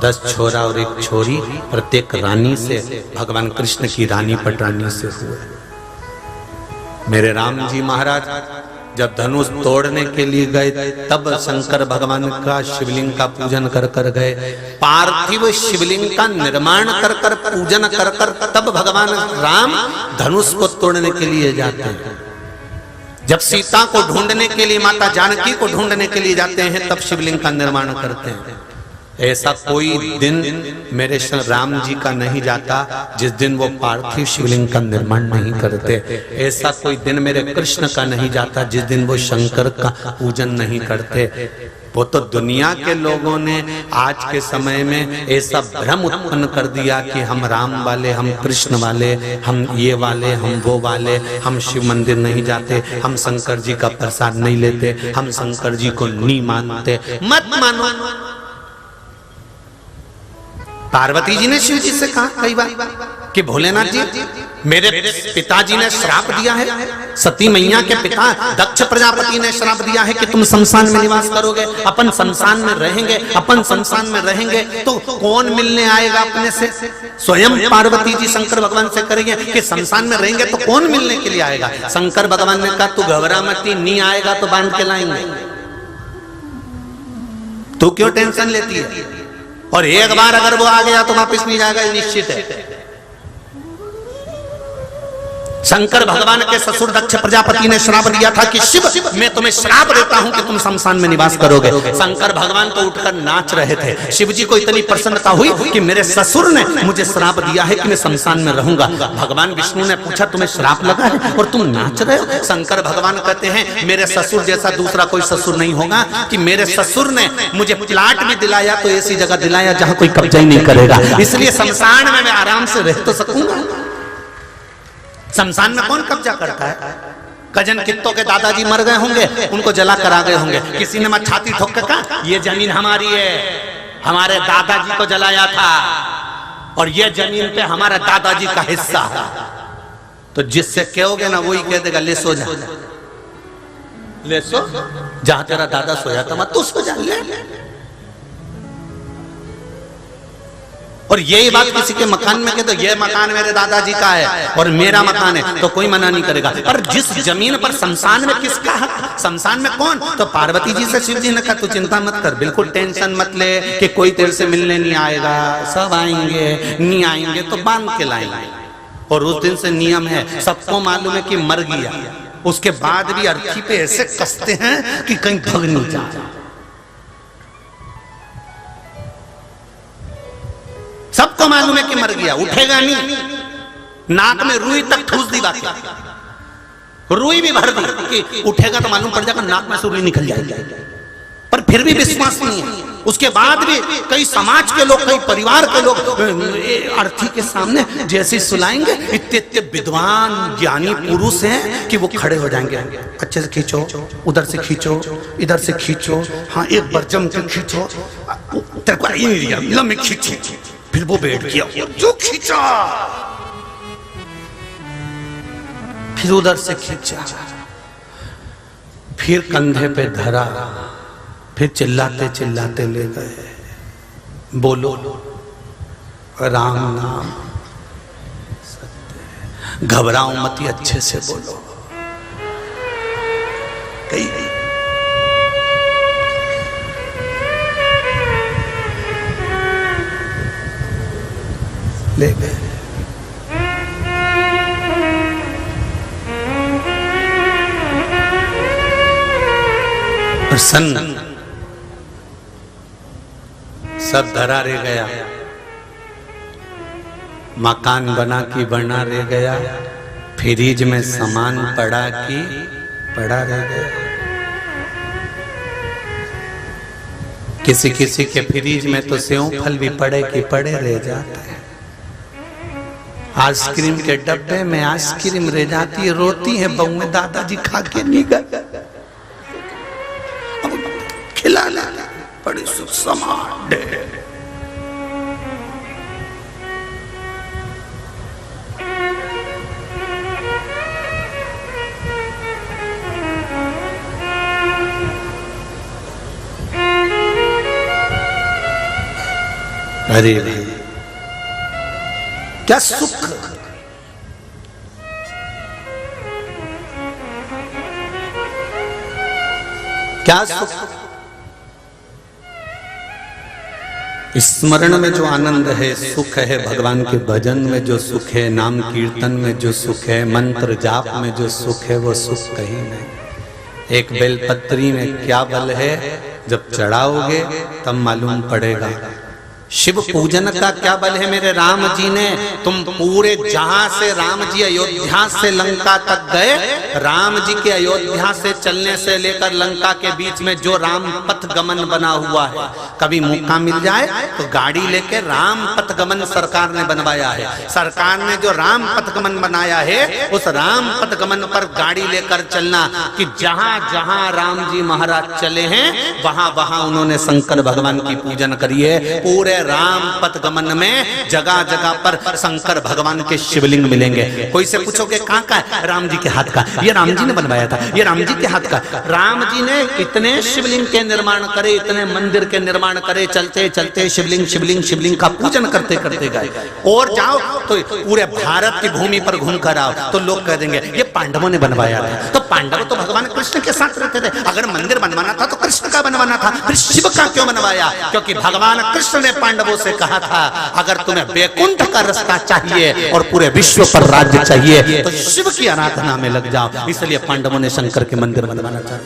10 छोरा और 1 छोरी प्रत्येक रानी से, भगवान कृष्ण की रानी पटरानी से हुए। मेरे राम जी महाराज जब धनुष तोड़ने के लिए गए तब शंकर भगवान का शिवलिंग का पूजन कर कर गए। पार्थिव शिवलिंग का निर्माण कर कर पूजन कर कर तब भगवान राम धनुष को तोड़ने के लिए जाते हैं। जब सीता को ढूंढने के लिए, माता जानकी को ढूंढने के लिए जाते हैं तब शिवलिंग का निर्माण करते हैं। ऐसा कोई दिन मेरे राम जी का नहीं जाता जिस दिन वो पार्थिव शिवलिंग का निर्माण नहीं करते। ऐसा कोई दिन मेरे कृष्ण का नहीं जाता जिस दिन वो शंकर का पूजन नहीं करते। वो तो दुनिया के लोगों ने आज के समय में ऐसा भ्रम उत्पन्न कर दिया कि हम राम वाले, हम कृष्ण वाले, हम ये वाले, हम वो वाले, हम शिव मंदिर नहीं जाते, हम शंकर जी का प्रसाद नहीं लेते, हम शंकर जी को नहीं मानते। मत मानो। पार्वती जी ने शिव जी से कहा कई बार कि भोलेनाथ जी मेरे पिताजी ने श्राप दिया है, सती मैया के पिता दक्ष प्रजापति ने श्राप दिया है कि तुम शमशान में निवास करोगे, अपन शमशान में रहेंगे, अपन शमशान में रहेंगे तो कौन मिलने आएगा अपने से। स्वयं पार्वती जी शंकर भगवान से करेंगे कि शमशान में रहेंगे तो कौन मिलने के लिए आएगा। शंकर भगवान ने कहा तू घबरा मत, नहीं आएगा तो बांध के लाएंगे, तू क्यों टेंशन लेती है। और एक बार अगर वो आ गया तो वापिस नहीं जाएगा, निश्चित है। शंकर भगवान के ससुर दक्ष प्रजापति ने श्राप दिया था कि शिव मैं तुम्हें श्राप देता हूं कि तुम शमशान में निवास करोगे। शंकर भगवान तो उठकर नाच रहे थे। शिव जी को इतनी प्रसन्नता हुई कि मेरे ससुर ने मुझे श्राप दिया है कि मैं शमशान में रहूंगा। भगवान विष्णु ने पूछा तुम्हें श्राप लगा है और तुम नाच रहे हो। शंकर भगवान कहते हैं मेरे ससुर जैसा दूसरा कोई ससुर नहीं होगा कि मेरे ससुर ने मुझे प्लाट भी दिलाया तो ऐसी जगह दिलाया जहां कोई कब्जा ही नहीं करेगा, इसलिए शमशान में मैं आराम से रह तो सकूंगा। शमशान में कौन कब्जा करता है। कजन कित्तों के दादाजी मर गए होंगे, उनको जला कर आ गए होंगे, किसी ने मत छाती ठोक कर कहा ये जमीन हमारी है, हमारे दादाजी को जलाया था और ये जमीन पे हमारा दादाजी का हिस्सा है। तो जिससे कहोगे ना वही कह देगा ले सो जा, ले सो, जहां तेरा दादा सोया था मत तू सो जा ले। और यही बात किसी के मकान में कह दो ये मकान मेरे दादाजी का है और मेरा मकान है तो कोई मना नहीं करेगा। पर जिस जमीन पर शमशान में किसका हक, शमशान में कौन। तो पार्वती जी से शिव जी ने कहा तू चिंता मत कर, बिल्कुल टेंशन मत ले कि कोई तेरे से मिलने नहीं आएगा, सब आएंगे, नहीं आएंगे तो बांध के लाएंगे। और उस दिन से नियम है, सबको मालूम है कि मर गया, उसके बाद भी अर्थी पे ऐसे कसते हैं कि कहीं भग नहीं जाए। सबको मालूम है कि मर गया, उठेगा नहीं। नाक में रुई तक ठूस दी बाकी, रुई भी भर दी कि उठेगा तो मालूम पड़ जाएगा नाक में से रुई निकल जाएगी, पर फिर भी विश्वास नहीं है। उसके बाद भी कई समाज के लोग, कई परिवार के लोग अर्थी के सामने जैसे सुलाएंगे, इतने विद्वान ज्ञानी पुरुष हैं कि वो खड़े हो जाएंगे, अच्छे से खींचो, उधर से खींचो, इधर से खींचो, हाँ एक बार जम के खींचो, तेरे को नहीं दिया लम्बे खींचो, फिर वो बैठ गया जो खींचा, फिर उधर से खींचा, फिर कंधे पे धरा, फिर चिल्लाते चिल्लाते ले गए, बोलो राम नाम सत्य, घबराओ मत, अच्छे से बोलो, कही ले गए। प्रसन्न सब धरा रह गया, मकान बना की बना रह गया, फ्रिज में सामान पड़ा की पड़ा रह गया। किसी किसी के फ्रिज में तो सेव फल भी पड़े की पड़े रह जाते हैं। आइसक्रीम के डब्बे में आइसक्रीम रह जाती है, रोती है बहू, दादाजी खा के नहीं गए, खिलाना बड़ी सुख समान दे। अरे क्या सुख, क्या सुख। स्मरण में जो आनंद है, सुख है, भगवान के भजन में जो सुख है, नाम कीर्तन में जो सुख है, मंत्र जाप में जो सुख है, वो सुख कहीं नहीं। एक बेलपत्री में क्या बल है, जब चढ़ाओगे तब मालूम पड़ेगा। शिव पूजन का क्या बल है मेरे राम जी ने, तुम पूरे जहां से राम जी अयोध्या से लंका तक गए, राम जी के अयोध्या से चलने से लेकर लंका के बीच में जो राम पथ गमन बना हुआ है, कभी मौका मिल जाए तो गाड़ी लेके राम पथ गमन सरकार ने बनवाया है। सरकार ने जो राम पथ गमन बनाया है, उस राम पथ गमन पर गाड़ी लेकर चलना कि जहां जहां राम जी महाराज चले हैं, वहां वहां उन्होंने शंकर भगवान की पूजन करी है। पूरे राम पथ गमन में जगह जगह पर शंकर भगवान के शिवलिंग मिलेंगे। कोई से पूछोगे कहां का है, राम जी के हाथ का, ये राम जी ने बनवाया था, ये राम जी के हाथ का। राम जी ने इतने शिवलिंग के निर्माण करे, इतने मंदिर के निर्माण करे, चलते चलते शिवलिंग शिवलिंग शिवलिंग का पूजन करते करते गए। और जाओ तो पूरे भारत की भूमि पर घूम कर आओ तो लोग कह देंगे ये पांडवों ने बनवाया था। तो पांडव तो भगवान कृष्ण के साथ रहते थे, अगर मंदिर बनवाना था तो कृष्ण का बनवाना था, फिर शिव का क्यों बनवाया? क्योंकि भगवान कृष्ण ने पांडवों से कहा था अगर तुम्हें वैकुंठ का रास्ता चाहिए और पूरे विश्व पर राज्य चाहिए तो शिव की आराधना में लग जाओ। इसलिए पांडवों ने शंकर के मंदिर बनवाना चाहा।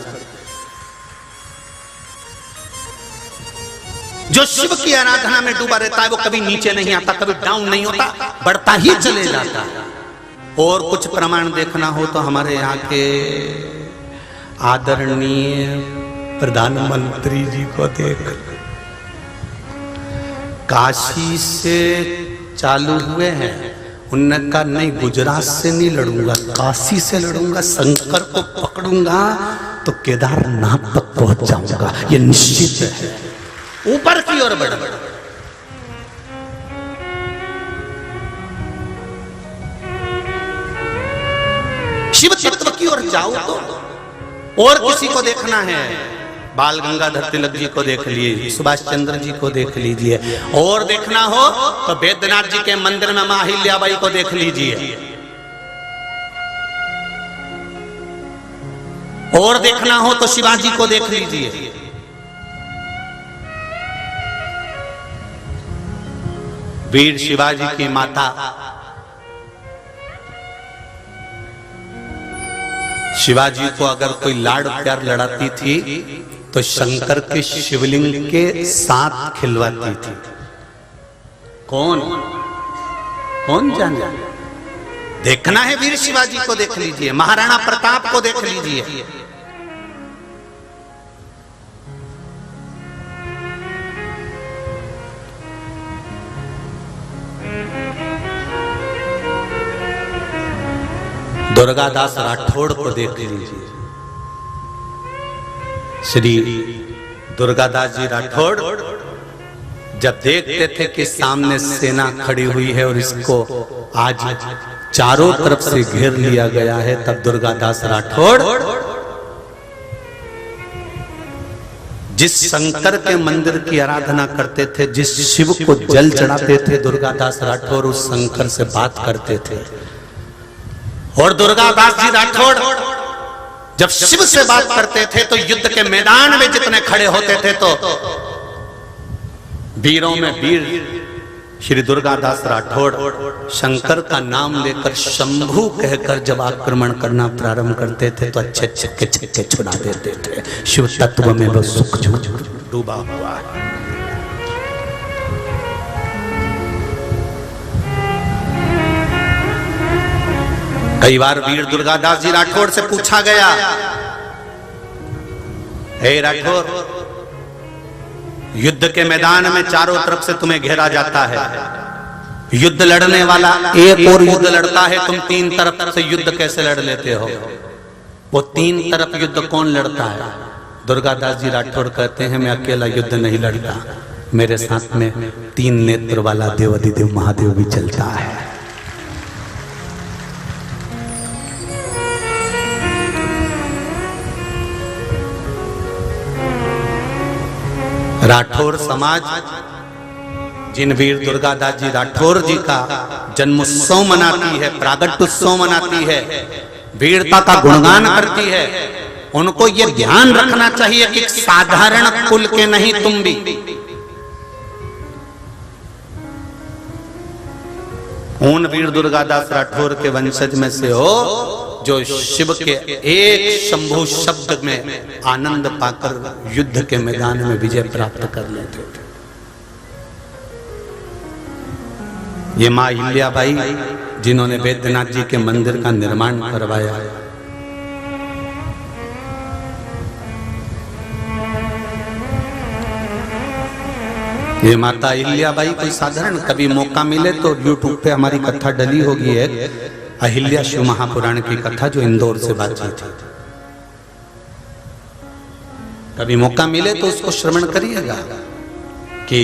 जो शिव की आराधना में डूबा रहता है वो कभी नीचे नहीं आता, कभी डाउन नहीं होता, बढ़ता ही चले जाता है। और कुछ प्रमाण देखना हो तो हमारे यहाँ के आदरणीय प्रधानमंत्री जी को देख, काशी से चालू हुए हैं, उन्होंने कहा नहीं गुजरात से नहीं लड़ूंगा, काशी से लड़ूंगा, शंकर को पकड़ूंगा तो केदारनाथ तक पहुंच जाऊंगा, ये निश्चित है। ऊपर की ओर बढ़, शिव तत्व की ओर जाओ तो। और किसी को देखना है, बाल गंगाधर तिलक जी को देख लीजिए, सुभाष चंद्र जी को देख लीजिए। और देखना हो तो बैद्यनाथ जी के मंदिर में मां अहिल्याबाई को देख लीजिए। और देखना हो तो शिवाजी को देख लीजिए। वीर शिवाजी की माता शिवाजी को अगर कोई लाड प्यार लड़ाती थी तो शंकर के शिवलिंग के साथ खिलवाती थी। कौन कौन जाने? देखना है वीर शिवाजी को देख लीजिए, महाराणा प्रताप को देख लीजिए। दुर्गादास राठौड़ को देख लीजिए। श्री दुर्गादास जी राठौड़ जब देखते थे कि सामने सेना खड़ी हुई है और इसको आज चारों तरफ से घेर लिया गया है, तब दुर्गादास राठौड़ जिस शंकर के मंदिर की आराधना करते थे, जिस शिव को जल चढ़ाते थे, दुर्गादास राठौड़ उस शंकर से बात करते थे। और दुर्गादास जी राठौड़ जब शिव से बात करते थे तो युद्ध के मैदान में जितने खड़े होते थे तो वीरों में वीर श्री दुर्गादास राठौड़ शंकर का नाम लेकर शंभू कहकर जब आक्रमण करना प्रारंभ करते थे तो अच्छे छक्के छक्के छुड़ा देते थे। शिव तत्व में वो सुख डूबा हुआ है। कई बार वीर दुर्गादास जी राठौड़ से पूछा गया, हे राठौड़, युद्ध के मैदान में चारों तरफ से तुम्हें घेरा जाता है, युद्ध लड़ने वाला एक और युद्ध लड़ता है, तुम तीन तरफ से युद्ध कैसे लड़ लेते हो? वो तीन तरफ युद्ध कौन लड़ता है? दुर्गादास जी राठौड़ कहते हैं, मैं अकेला युद्ध नहीं लड़ता, मेरे साथ में तीन नेत्र वाला देवाधिदेव महादेव भी चलता है। राठौर समाज जिन वीर दुर्गादास जी राठौर जी का जन्मोत्सव मनाती है, प्रागट्योत्सव मनाती है, वीरता का गुणगान करती है, उनको ये ध्यान रखना चाहिए कि साधारण कुल के नहीं तुम भी। उन वीर दुर्गादास राठौर के वंशज में से हो जो शिव के एक शंभु शब्द में आनंद पाकर युद्ध के मैदान में विजय प्राप्त कर लेते थे। ये मां अहिल्याबाई जिन्होंने बैद्यनाथ जी के मंदिर का निर्माण करवाया, ये माता अहिल्याबाई कोई साधारण, कभी मौका मिले तो YouTube पे हमारी कथा डली होगी है, अहिल्या शिव महापुराण की कथा जो इंदौर से बातचीत थी। कभी मौका मिले तो उसको श्रवण करिएगा कि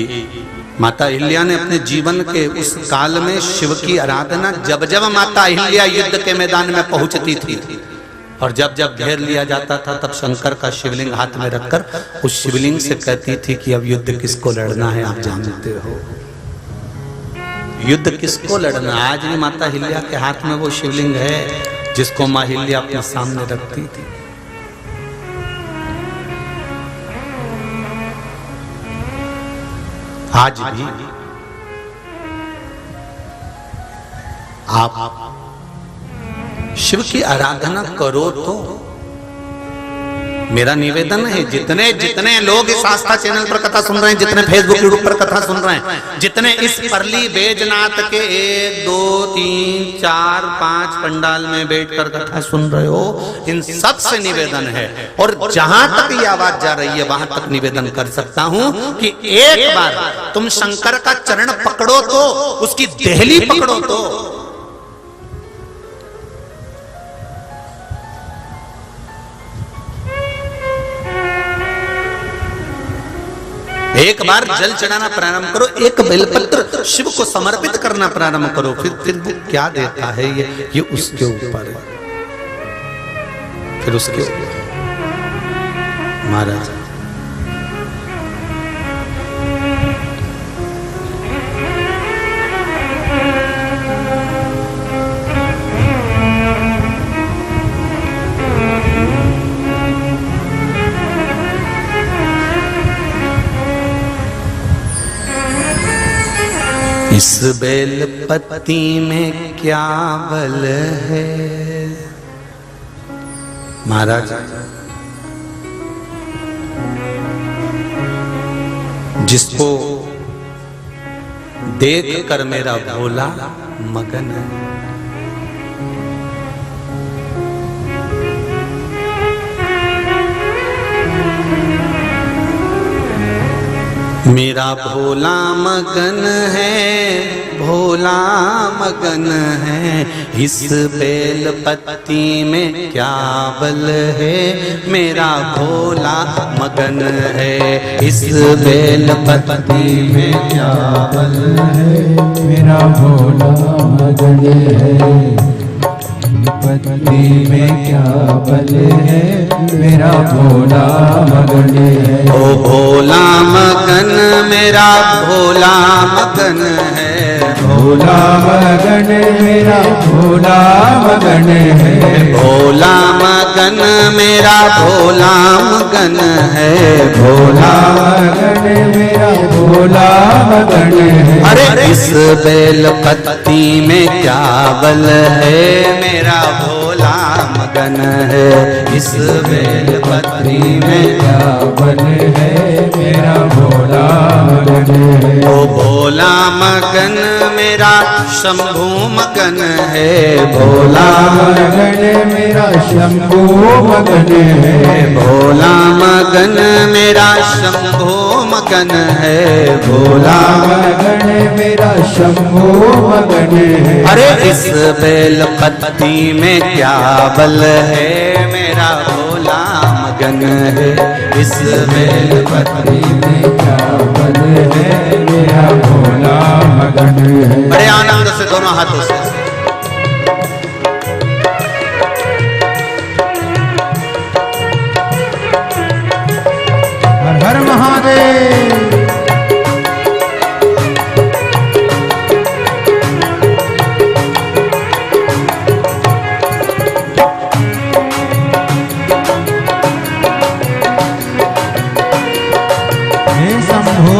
माता अहिल्या ने अपने जीवन के उस काल में शिव की आराधना, जब जब माता अहिल्या युद्ध के मैदान में पहुंचती थी और जब जब घेर लिया जाता था, तब शंकर का शिवलिंग हाथ में रखकर उस शिवलिंग से कहती थी कि अब युद्ध किसको लड़ना है आप जानते हो, युद्ध किसको लड़ना। आज भी माता अहिल्या के हाथ में वो शिवलिंग है जिसको मां अहिल्या अपने सामने रखती थी। आज भी आप शिव की आराधना करो तो मेरा निवेदन है, जितने जितने लोग इस आस्था चैनल पर कथा सुन रहे हैं, जितने फेसबुक यूट्यूब पर कथा सुन रहे हैं, जितने इस परली बैजनाथ के 1 2 3 4 5 पंडाल में बैठकर कथा सुन रहे हो, इन सब से निवेदन है, और जहां तक ये आवाज जा रही है वहां तक निवेदन कर सकता हूं कि एक बार तुम शंकर का चरण पकड़ो तो, उसकी देहली पकड़ो तो। एक बार जल चढ़ाना प्रारंभ करो, एक बेलपत्र शिव को समर्पित करना प्रारंभ करो, फिर वो क्या देता है ये उसके ऊपर है, फिर उसके ऊपर। महाराज इस बेल पत्ती में क्या बल है। महाराज जिसको देख कर मेरा भोला मगन है, मेरा भोला मगन है, भोला मगन है, इस बेल पत्ती में क्या बल है। मेरा भोला मगन है, इस बेल पत्ती में क्या बल है। मेरा भोला मगन है, पत्ती में क्या बल है। मेरा भोला मगन है। ओ भोला मगन मेरा भोला मगन है, भोला मगन मेरा भोला मगन है। भोला मगन मेरा भोला मगन है, भोला मगन मेरा भोला मगन है। अरे इस बेल पत्ती में क्या बल है। मेरा भोला मगन है, इस बेल पत्ती में क्या बल है। मेरा भोला मगन है। ओ भोला मगन मेरा शंभू मगन है, भोला मगन मेरा शंभू मगन है। भोला मगन मेरा शंभू मगन है, भोला मगन मेरा शंभू मगन है। अरे इस बेल पत्ती में क्या बल है। मेरा भोला मगन है, इस बेल पत्ती में क्या बल है। मेरा भोला मगन है। बड़े आनंद से दोनों हाथों से हर हर महादेव। हे शंभो।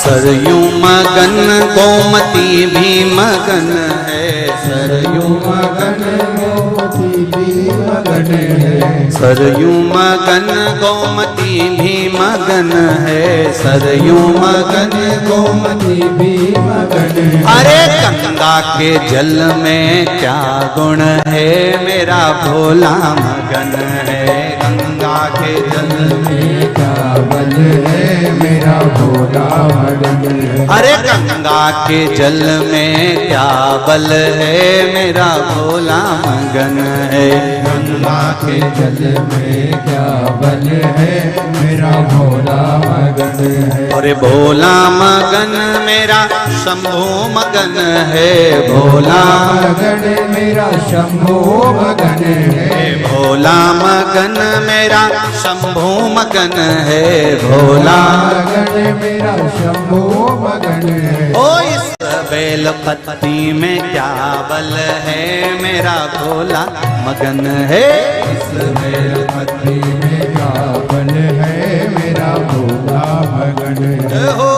सरयू मगन गोमती भी मगन है, सरयू मगन गोमती भी मगन है। सरयू मगन गोमती भी मगन है, सरयू मगन गोमती भी मगन है। अरे गंगा के जल में क्या गुण है। मेरा भोला मगन है, गंगा के जल में क्या बल है। मेरा भोला मगन है। अरे गंगा के जल में क्या बल है। मेरा भोला मगन है, गंगा के जल में क्या बल है। मेरा भोला मगन है। अरे भोला मगन मेरा शंभू मगन है, भोला मगन मेरा शंभू मगन है। भोला मगन मेरा शंभू मगन है, भोला मगन मेरा शंभू मगन है। ओ इस बेल पत्ती में क्या बल है। मेरा भोला मगन है, इस बेल पत्ती में क्या बल है। मेरा भोला मगन है। हो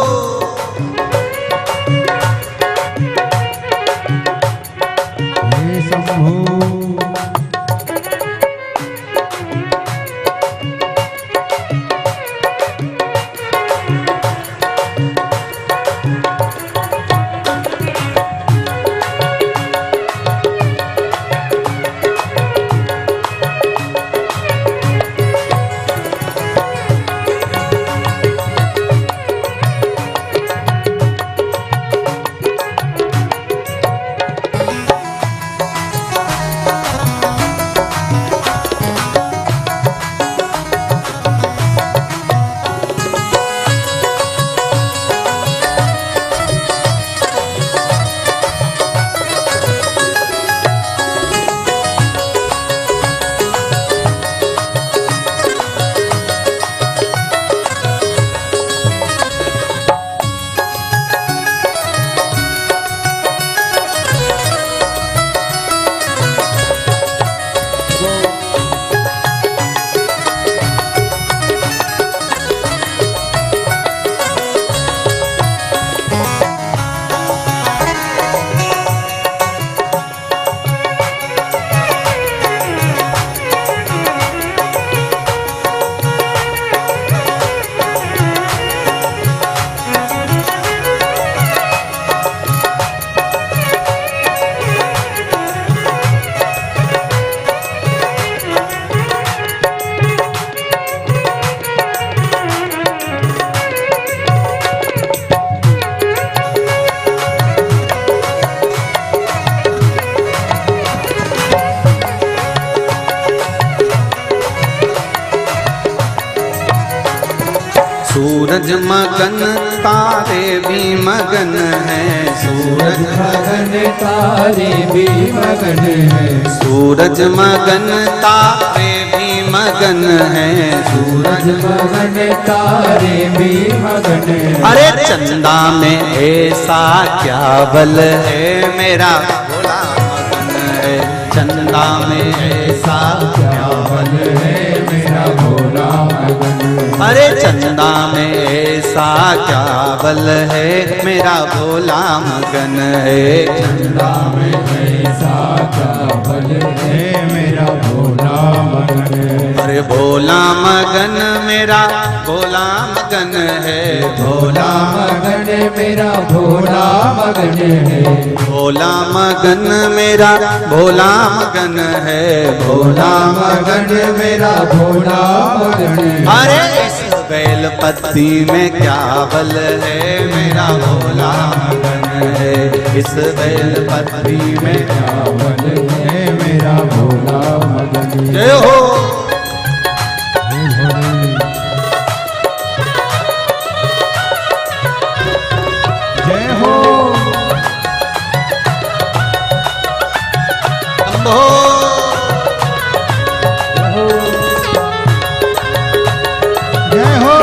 सूरज मगन तारे भी मगन है, सूरज मगन तारे भी मगन है, सूरज मगन तारे भी मगन है, सूरज मगन तारे भी मगन है। अरे चंदा में ऐसा क्या बल है, मेरा भोला मगन है, चंदा में ऐसा क्या बल है, मेरा भोला मगन है। अरे चंदा में ऐसा क्या बल है, मेरा भोला मगन है, चंदा में ऐसा क्या बल है, मेरा भोला मगन है। अरे भोला मगन मेरा भोला मगन है, भोला मगन मेरा भोला मगन है, भोला मगन मेरा भोला मगन है, भोला मगन मेरा भोला मगन है। अरे इस बेल पत्ती में क्या बल है, मेरा भोला मगन है, इस बेल पत्ती में क्या बल है, मेरा भोला मगन है। जय हो। जय हो। शंभो। जय हो।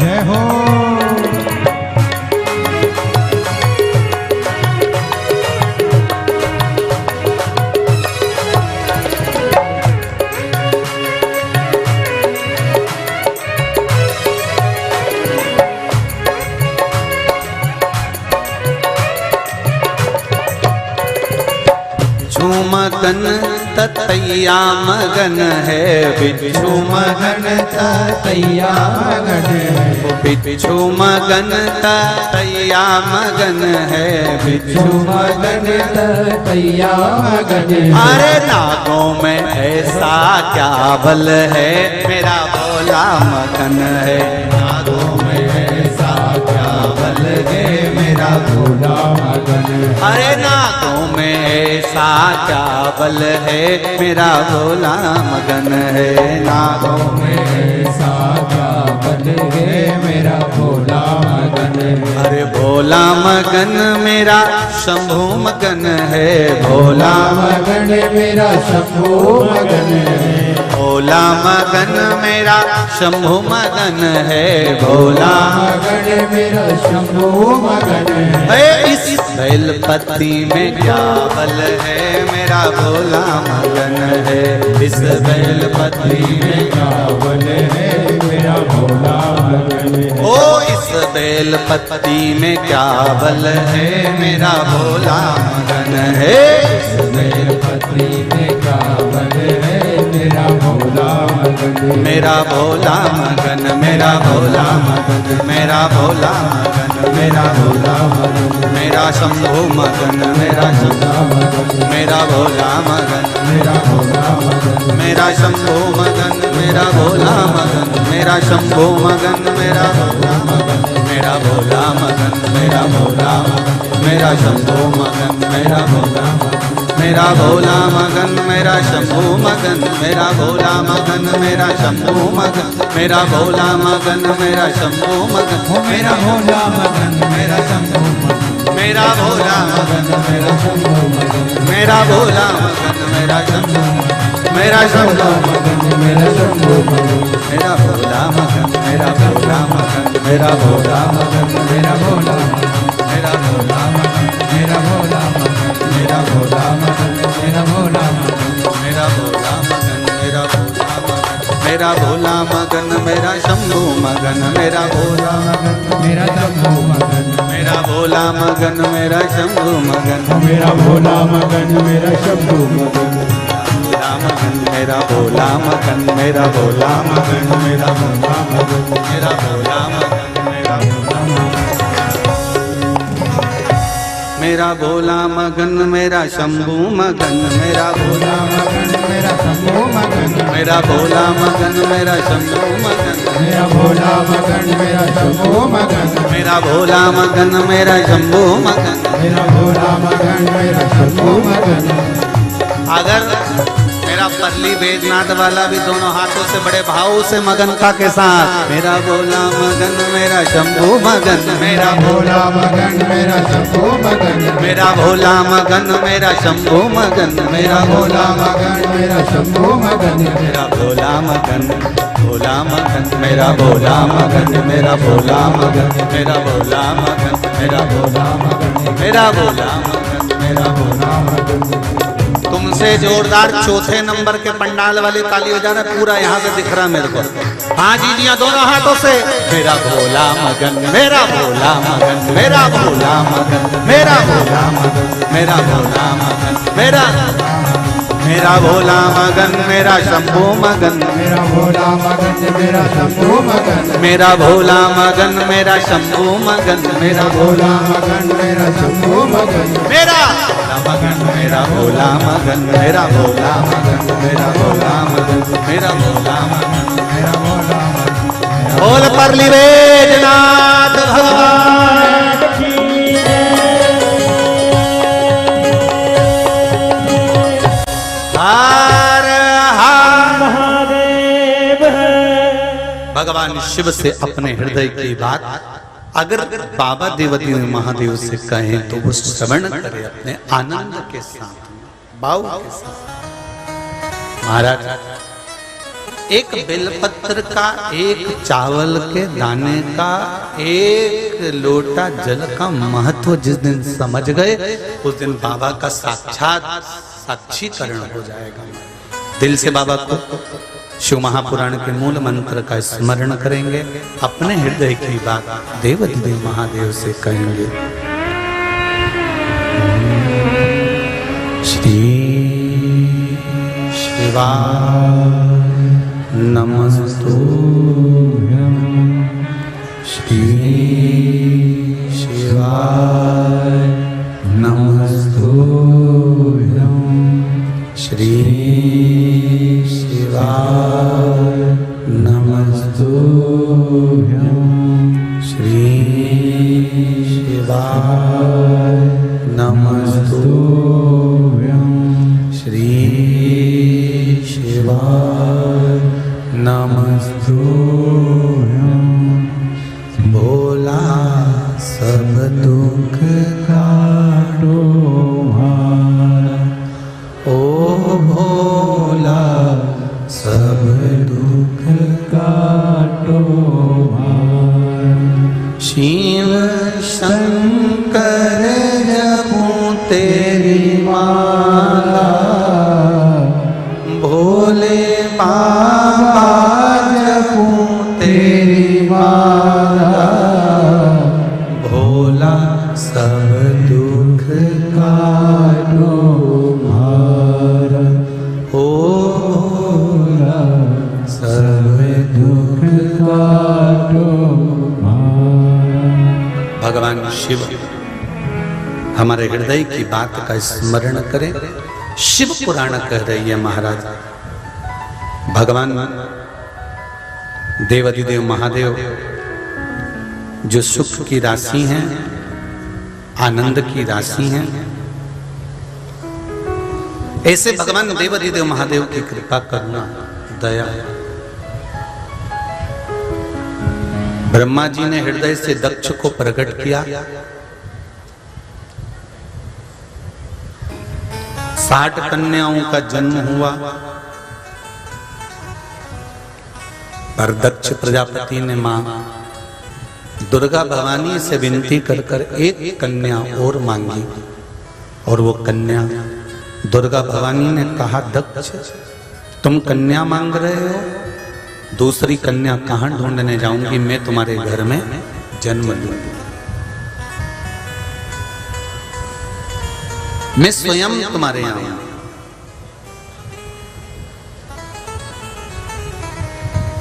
जय हो। मगन ततैया मगन है, बिच्छू मगन तैया मगन है, बिच्छू मगन ततैया मगन है, बिच्छू मगन तैया मगन है। अरे नागों में ऐसा क्या बल है, मेरा भोला मगन है, नागों में ऐसा क्या बल है, मेरा भोला मगन है। अरे नागों में ऐसा क्या बल है, मेरा भोला मगन है, नागों में ऐसा क्या बल है, मेरा भोला मगन है। अरे भोला मगन मेरा शंभू मगन है, भोला मगन मेरा शंभू मगन है, भोला मगन मेरा शंभू मगन है, भोला मगन मेरा शंभू मगन है। इस बेल पत्ती में क्या बल है, मेरा भोला मगन है, इस बेल पत्ती में क्या बल है, मेरा भोला मगन है। ओ इस बेल पत्ती में क्या बल है, मेरा भोला मगन है, इस बेल पत्ती में क्या बल है, मेरा भोला मगन है। मेरा भोला मगन, मेरा भोला मगन, मेरा भोला मगन, मेरा भोला मगन, मेरा शंभू मगन, मेरा शंभू मगन, मेरा भोला मगन, मेरा भोला मगन, मेरा शंभू मगन, मेरा भोला मगन, मेरा शंभू मगन, मेरा भोला मगन, मेरा भोला मगन, मेरा भोला मगन, मेरा शंभू मगन, मेरा भोला मगन, मेरा भोला मगन, मेरा शंभू मगन, मेरा भोला मगन, मेरा शंभू मगन, मेरा भोला मगन, मेरा शंभू मगन, मेरा भोला मगन, मेरा शंभू मगन, मेरा भोला मगन, मेरा शंभू मगन, मेरा भोला मगन, मेरा शंभू मेरा शंभू मगन, मेरा शंभू मगन, मेरा भोला मगन, मेरा भोला मगन, मेरा भोला मगन, मेरा भोला मगन, मेरा भोला मगन, मेरा भोला मगन, मेरा भोला मगन, मेरा भोला मगन, मेरा भोला मगन, मेरा भोला मगन, मेरा भोला मगन, मेरा शंभू मगन, मेरा भोला मगन, मेरा शंभू मगन, मेरा भोला मगन, मेरा शंभू मगन, मेरा भोला मगन, मेरा शंभू मगन, भोला मगन मेरा भोला मगन मेरा भोला मगन मेरा भोला मगन मेरा भोला मगन मेरा भोला मेरा भोला मगन मेरा शंभू मगन मेरा भोला मगन मेरा शंभू मगन मेरा भोला मगन मेरा शंभू मगन मेरा भोला मगन मेरा शंभू मगन मेरा भोला मगन मेरा शंभू मगन मेरा भोला मगन मेरा शंभू मगन। अगर मेरा परली बैजनाथ वाला भी दोनों हाथों से बड़े भाव से मगनता के साथ मेरा भोला मगन मेरा शंभू मगन मेरा भोला मगन मेरा शंभू मगन मेरा भोला मगन मेरा शंभू मगन मेरा भोला मगन मेरा शंभू मगन मेरा भोला मगन भोला मगन मेरा भोला मगन मेरा भोला मगन मेरा भोला मगन मेरा भोला मगन मेरा भोला मगन मेरा भोला मगन। तुमसे जोरदार चौथे नंबर के पंडाल वाली ताली बजाना पूरा यहाँ से दिख रहा मेरे को। हाँ जी जी दोनों हाथों से मेरा भोला मगन मेरा भोला मगन मेरा भोला मगन मेरा भोला मगन मेरा भोला मगन मेरा मेरा भोला मगन मेरा शंभू मगन मेरा भोला मगन मेरा शंभू मगन मेरा भोला मगन मेरा शंभू मगन मेरा भोला मगन मेरा शंभू मगन मेरा मगन मेरा भोला मगन मेरा भोला मगन मेरा भोला मगन मेरा भोला मगन मेरा भोला मगन बोल परली बैजनाथ भगवान की हर हर महादेव। भगवान शिव से अपने हृदय की बात अगर बाबा देवती महादेव से कहें तो वो श्रवण करे अपने आनंद के साथ भाव के साथ। महाराज एक बेलपत्र का एक चावल के दाने का एक लोटा जल का महत्व जिस दिन समझ गए उस दिन बाबा का साक्षात साक्षीकरण हो जाएगा। दिल से बाबा को शिव महापुराण के मूल मंत्र का स्मरण करेंगे, अपने हृदय की बात देवाधिदेव महादेव से कहेंगे। श्री शिवाय नमस्तुभ्यं श्री शिवाय नमस्तुभ्यं श्री शिवाय नमस्तुभ्यं श्री शिवाय नमस्तुभ्यं श्री शिवाय नमस्तुभ्यं। भोला सब दुख काटो हमारा ओ भोला सब दुख काटो हमारा। शिव शंकर जपूं तेरी माला भोले बाबा जपूं तेरी माला भोला सब दुख काटो हमारा ओ भोला सब दुख काटो हमारा। भगवान शिव हमारे हृदय की बात का स्मरण करें। शिव पुराण कह रही है महाराज भगवान देवाधिदेव महादेव जो सुख की राशि हैं, आनंद की राशि हैं, ऐसे भगवान देवाधिदेव महादेव की कृपा करना दया। ब्रह्मा जी ने हृदय से दक्ष को प्रकट किया, 60 कन्याओं का जन्म हुआ, पर दक्ष प्रजापति ने मां दुर्गा भवानी से विनती कर कर एक कन्या और मांगी और वो कन्या दुर्गा भवानी ने कहा दक्ष तुम कन्या मांग रहे हो, दूसरी कन्या कहां ढूंढने जाऊंगी, मैं तुम्हारे घर में जन्म लूंगी, मैं स्वयं तुम्हारे यहां।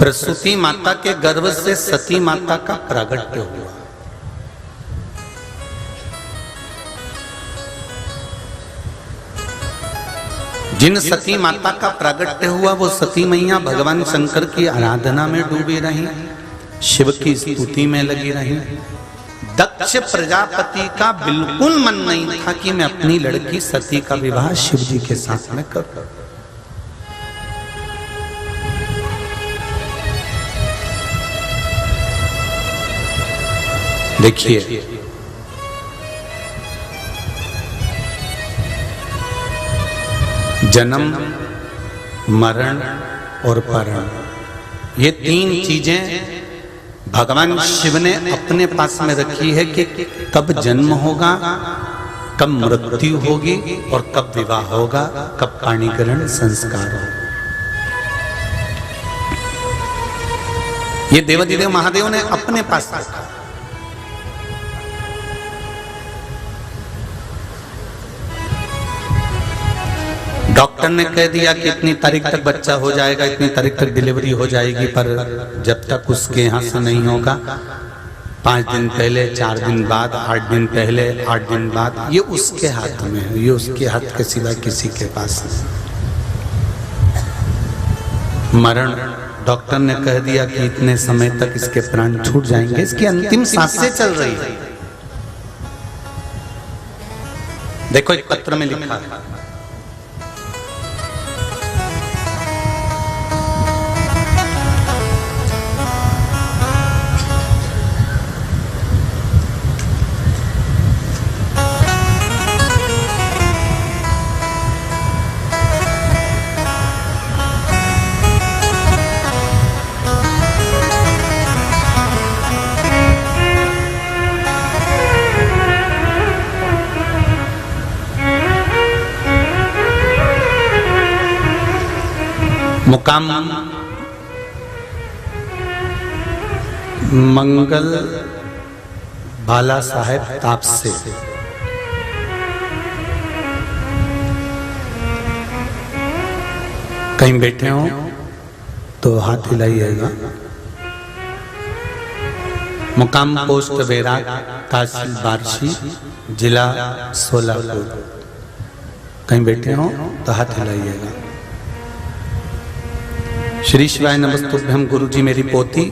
प्रसूति माता के गर्भ से सती माता का प्रागट्य हुआ। जिन सती माता का प्रागट्य हुआ वो सती मैया भगवान शंकर की आराधना में डूबी रही, शिव की स्तुति में लगी रही। दक्ष प्रजापति का बिल्कुल मन नहीं था कि मैं अपनी लड़की सती का विवाह शिव जी के साथ में करूं। देखिए, जन्म, मरण और परण, ये तीन चीजें भगवान शिव ने अपने पास में रखी है कि कब जन्म होगा, कब मृत्यु होगी और कब विवाह होगा, कब पाणिग्रहण संस्कार होगा। ये देवाधिदेव महादेव ने अपने पास रखा। डॉक्टर ने कह दिया कि इतनी तारीख तक बच्चा हो जाएगा, इतनी तारीख तक डिलीवरी हो जाएगी, पर जब तक उसके यहाँ से नहीं होगा, 5 दिन पहले, 4 दिन बाद, 8 दिन पहले, 8 दिन बाद, ये उसके हाथ में है, ये उसके हाथ के सिवा किसी के पास नहीं। मरण, डॉक्टर ने कह दिया कि इतने समय तक इसके प्राण छूट जाएंगे, इसकी अंतिम सांसें चल रही है। देखो एक पत्र में लिखा है, मुकाम मंगल बाला साहेब तापसे, कहीं बैठे हो तो हाथ हिलाइएगा। मुकाम पोस्ट बैराग, तहसील बार्शी, जिला सोलापुर, कहीं बैठे हो तो हाथ हिलाइएगा। श्री शिवाय नमस्तुभ्यम। गुरु जी, मेरी पोती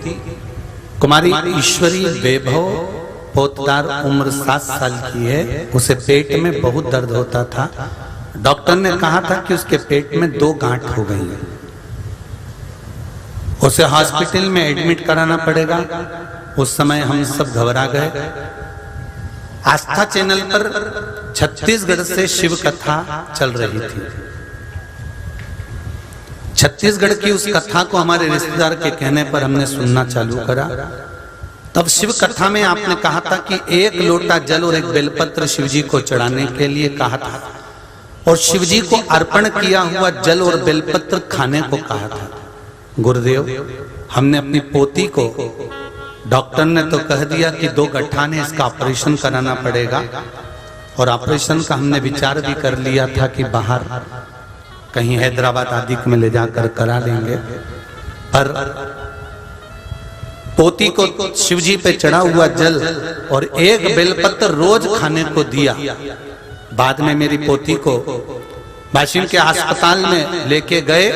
कुमारी ईश्वरी वैभव पोतदार, उम्र 7 साल की है। उसे पेट में बहुत दर्द होता था। डॉक्टर ने कहा था कि उसके पेट में 2 गांठ हो गई है, उसे हॉस्पिटल में एडमिट कराना पड़ेगा। उस समय हम सब घबरा गए। आस्था चैनल पर छत्तीसगढ़ से शिव कथा चल रही थी। छत्तीसगढ़ की उस कथा को हमारे रिश्तेदार के कहने पर हमने सुनना चालू करा। तब शिव कथा में आपने कहा था कि 1 लोटा जल और 1 बेलपत्र शिवजी को चढ़ाने के लिए कहा था, और शिवजी को अर्पण किया हुआ जल और बेलपत्र खाने को कहा था। गुरुदेव, हमने अपनी पोती को, डॉक्टर ने तो कह दिया कि 2 गट्ठान है, इसका ऑपरेशन कराना पड़ेगा, और ऑपरेशन का हमने विचार भी कर लिया था कि बाहर कहीं हैदराबाद आदि में ले जाकर करा लेंगे, पर पोती को शिवजी पे चढ़ा हुआ जल और 1 बेलपत्र रोज खाने को दिया। बाद में मेरी पोती को वाशिम के अस्पताल में लेके गए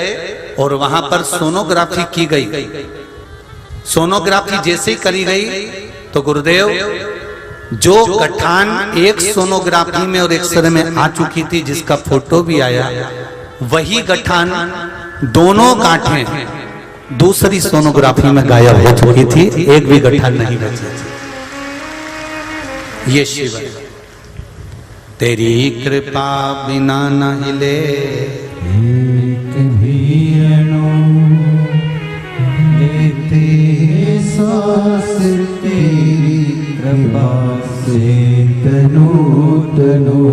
और वहां पर सोनोग्राफी की गई। सोनोग्राफी जैसे ही करी गई तो गुरुदेव, जो गठान एक सोनोग्राफी में और एक्सरे में आ चुकी थी, जिसका फोटो भी आया, वही गठान दोनों गांठें दूसरी सोनोग्राफी में गायब हो चुकी थी, एक भी गठान नहीं बची थी। ये शिव है। तेरी कृपा बिना न हिले लेते सांस, तेरी कृपा से तनु तनु।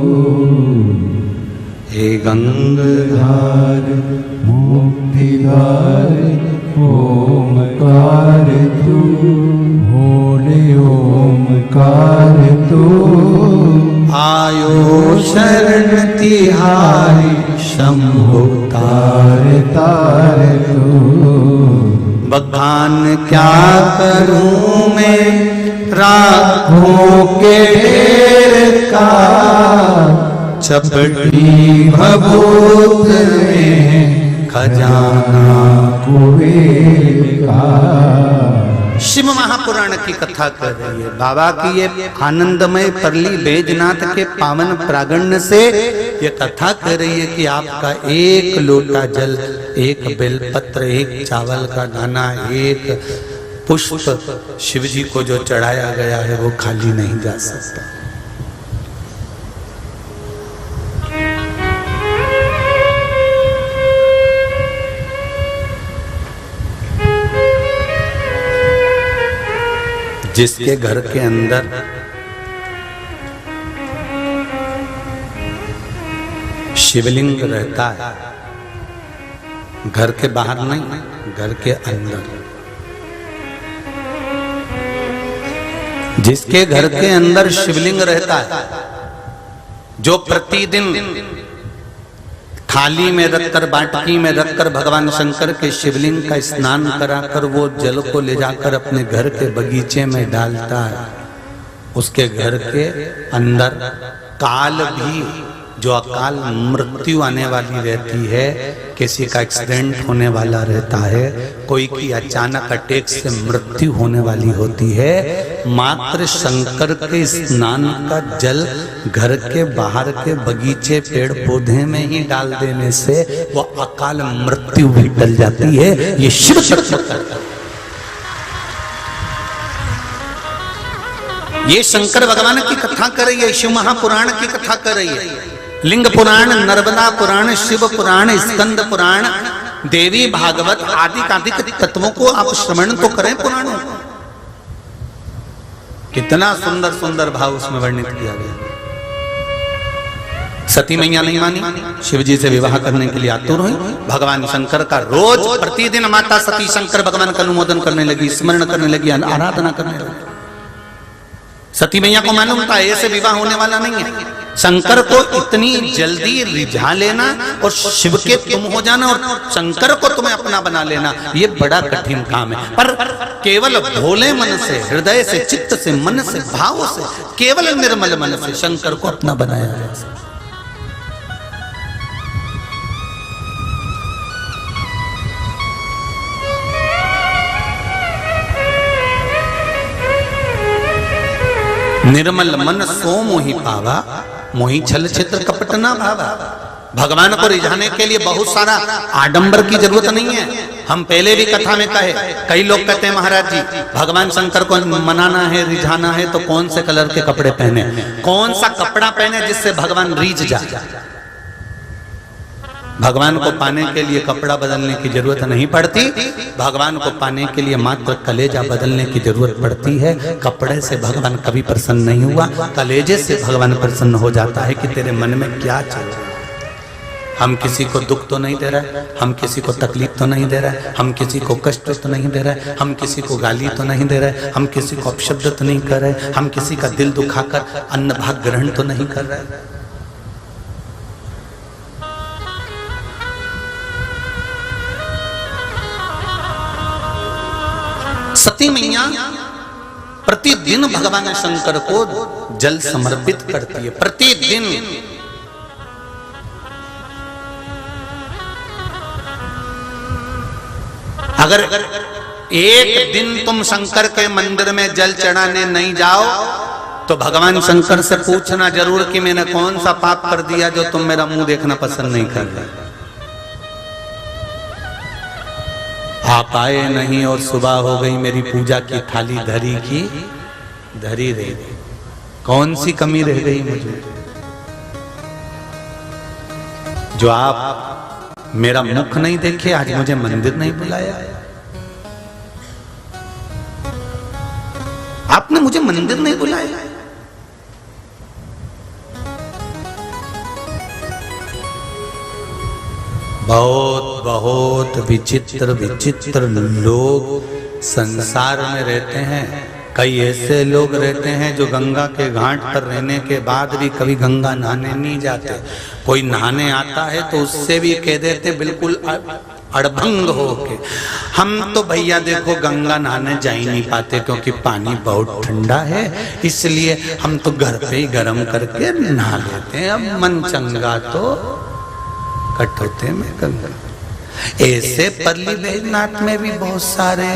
हे गंगाधार मुक्तिदार ओमकार तू, भोले ओमकार तू। आयो शरण तिहारी शंभु तार तार तू, बखान क्या करूं मैं राखों के ढेर का, चपटी भभूत में खजाना कुबेर का। शिव महापुराण की कथा कर रही है। बाबा की ये आनंदमय परली बैजनाथ के पावन प्रागण्य से ये कथा कर रही है कि आपका एक लोटा जल, एक बेलपत्र, एक चावल का दाना, एक पुष्प शिव जी को जो चढ़ाया गया है वो खाली नहीं जा सकता। जिसके घर के अंदर शिवलिंग रहता है, घर के बाहर नहीं, घर के अंदर, जिसके घर के अंदर शिवलिंग रहता है, जो प्रतिदिन थाली में रखकर, बाटकी में रखकर भगवान शंकर के शिवलिंग का स्नान कराकर वो जल को ले जाकर अपने घर के बगीचे में डालता है, उसके घर के अंदर काल भी, जो अकाल मृत्यु आने वाली रहती है, किसी का एक्सीडेंट होने वाला रहता है, कोई की अचानक अटैक से मृत्यु होने वाली होती है, मात्र शंकर के स्नान का जल घर के बाहर के बगीचे, पेड़ पौधे में ही डाल देने से वो अकाल मृत्यु भी टल जाती है। ये शिव तत्व, ये शंकर भगवान की कथा कर रही है, शिव महापुराण की कथा कर रही है। लिंग पुराण, नर्मदा पुराण, शिव पुराण, स्कंद पुराण, देवी भागवत आदि आदि तत्वों को आप श्रवण तो करें पुराणों को। कितना सुंदर सुंदर भाव उसमें वर्णित किया गया। सती मैया नहीं मानी, शिव जी से विवाह करने के लिए आतुर हुई। भगवान शंकर का रोज प्रतिदिन माता सती शंकर भगवान का अनुमोदन करने लगी, स्मरण करने लगी, आराधना करने लगी। सती मैया को मालूम था ऐसे विवाह होने वाला नहीं है। शंकर को इतनी जल्दी रिझा लेना और शिव के तुम हो जाना और शंकर को तुम्हें अपना बना लेना, ये बड़ा कठिन काम है। पर केवल भोले मन से, हृदय से, चित्त से, मन से, भाव से, केवल निर्मल मन से शंकर को अपना बनाया जा सकता। निर्मल मन सो मोहि पावा, मोहि छल छिद्र कपट ना भावा। भगवान को रिझाने के लिए बहुत सारा आडंबर की जरूरत नहीं है। हम पहले भी कथा में कहे, कई लोग कहते हैं महाराज जी भगवान शंकर को मनाना है, रिझाना है तो कौन से कलर के कपड़े पहने, कौन सा कपड़ा पहने जिससे भगवान रीझ जाए। भगवान को पाने के लिए कपड़ा बदलने की जरूरत नहीं पड़ती, भगवान को पाने के लिए मात्र कलेजा बदलने की जरूरत पड़ती है। कपड़े से भगवान कभी प्रसन्न नहीं हुआ, कलेजे से भगवान प्रसन्न हो जाता है कि तेरे मन में क्या चल रहा है। हम किसी को दुख तो नहीं दे रहे, हम किसी को तकलीफ तो नहीं दे रहे, हम किसी को कष्ट तो नहीं दे रहे, हम किसी को गाली तो नहीं दे रहे, हम किसी को अपशब्द तो नहीं कर रहे, हम किसी का दिल दुखाकर अन्न भाग ग्रहण तो नहीं कर रहे। सती मैया प्रतिदिन भगवान शंकर को जल समर्पित करती है, प्रतिदिन। अगर एक दिन तुम शंकर के मंदिर में जल चढ़ाने नहीं जाओ तो भगवान शंकर से पूछना जरूर कि मैंने कौन सा पाप कर दिया जो तुम मेरा मुंह देखना पसंद नहीं कर रहे। आप आए नहीं और सुबह हो गई, मेरी पूजा की थाली धरी की धरी रह गई, कौन सी कमी रह गई मुझे जो आप मेरा मुख नहीं देखे, आज मुझे मंदिर नहीं बुलाया, आपने मुझे मंदिर नहीं बुलाया। बहुत बहुत विचित्र विचित्र लोग संसार में रहते हैं। कई ऐसे लोग रहते हैं जो गंगा के घाट पर रहने के बाद भी कभी गंगा नहाने नहीं जाते। कोई नहाने आता है तो उससे भी कह देते बिल्कुल अड़भंग होके। हम तो भैया देखो गंगा नहाने जा ही नहीं पाते क्योंकि पानी बहुत ठंडा है, इसलिए हम तो घर पे ही गर्म करके नहा लेते हैं। अब मन चंगा तो कटौते में गंगा। ऐसे परली बैजनाथ में भी बहुत सारे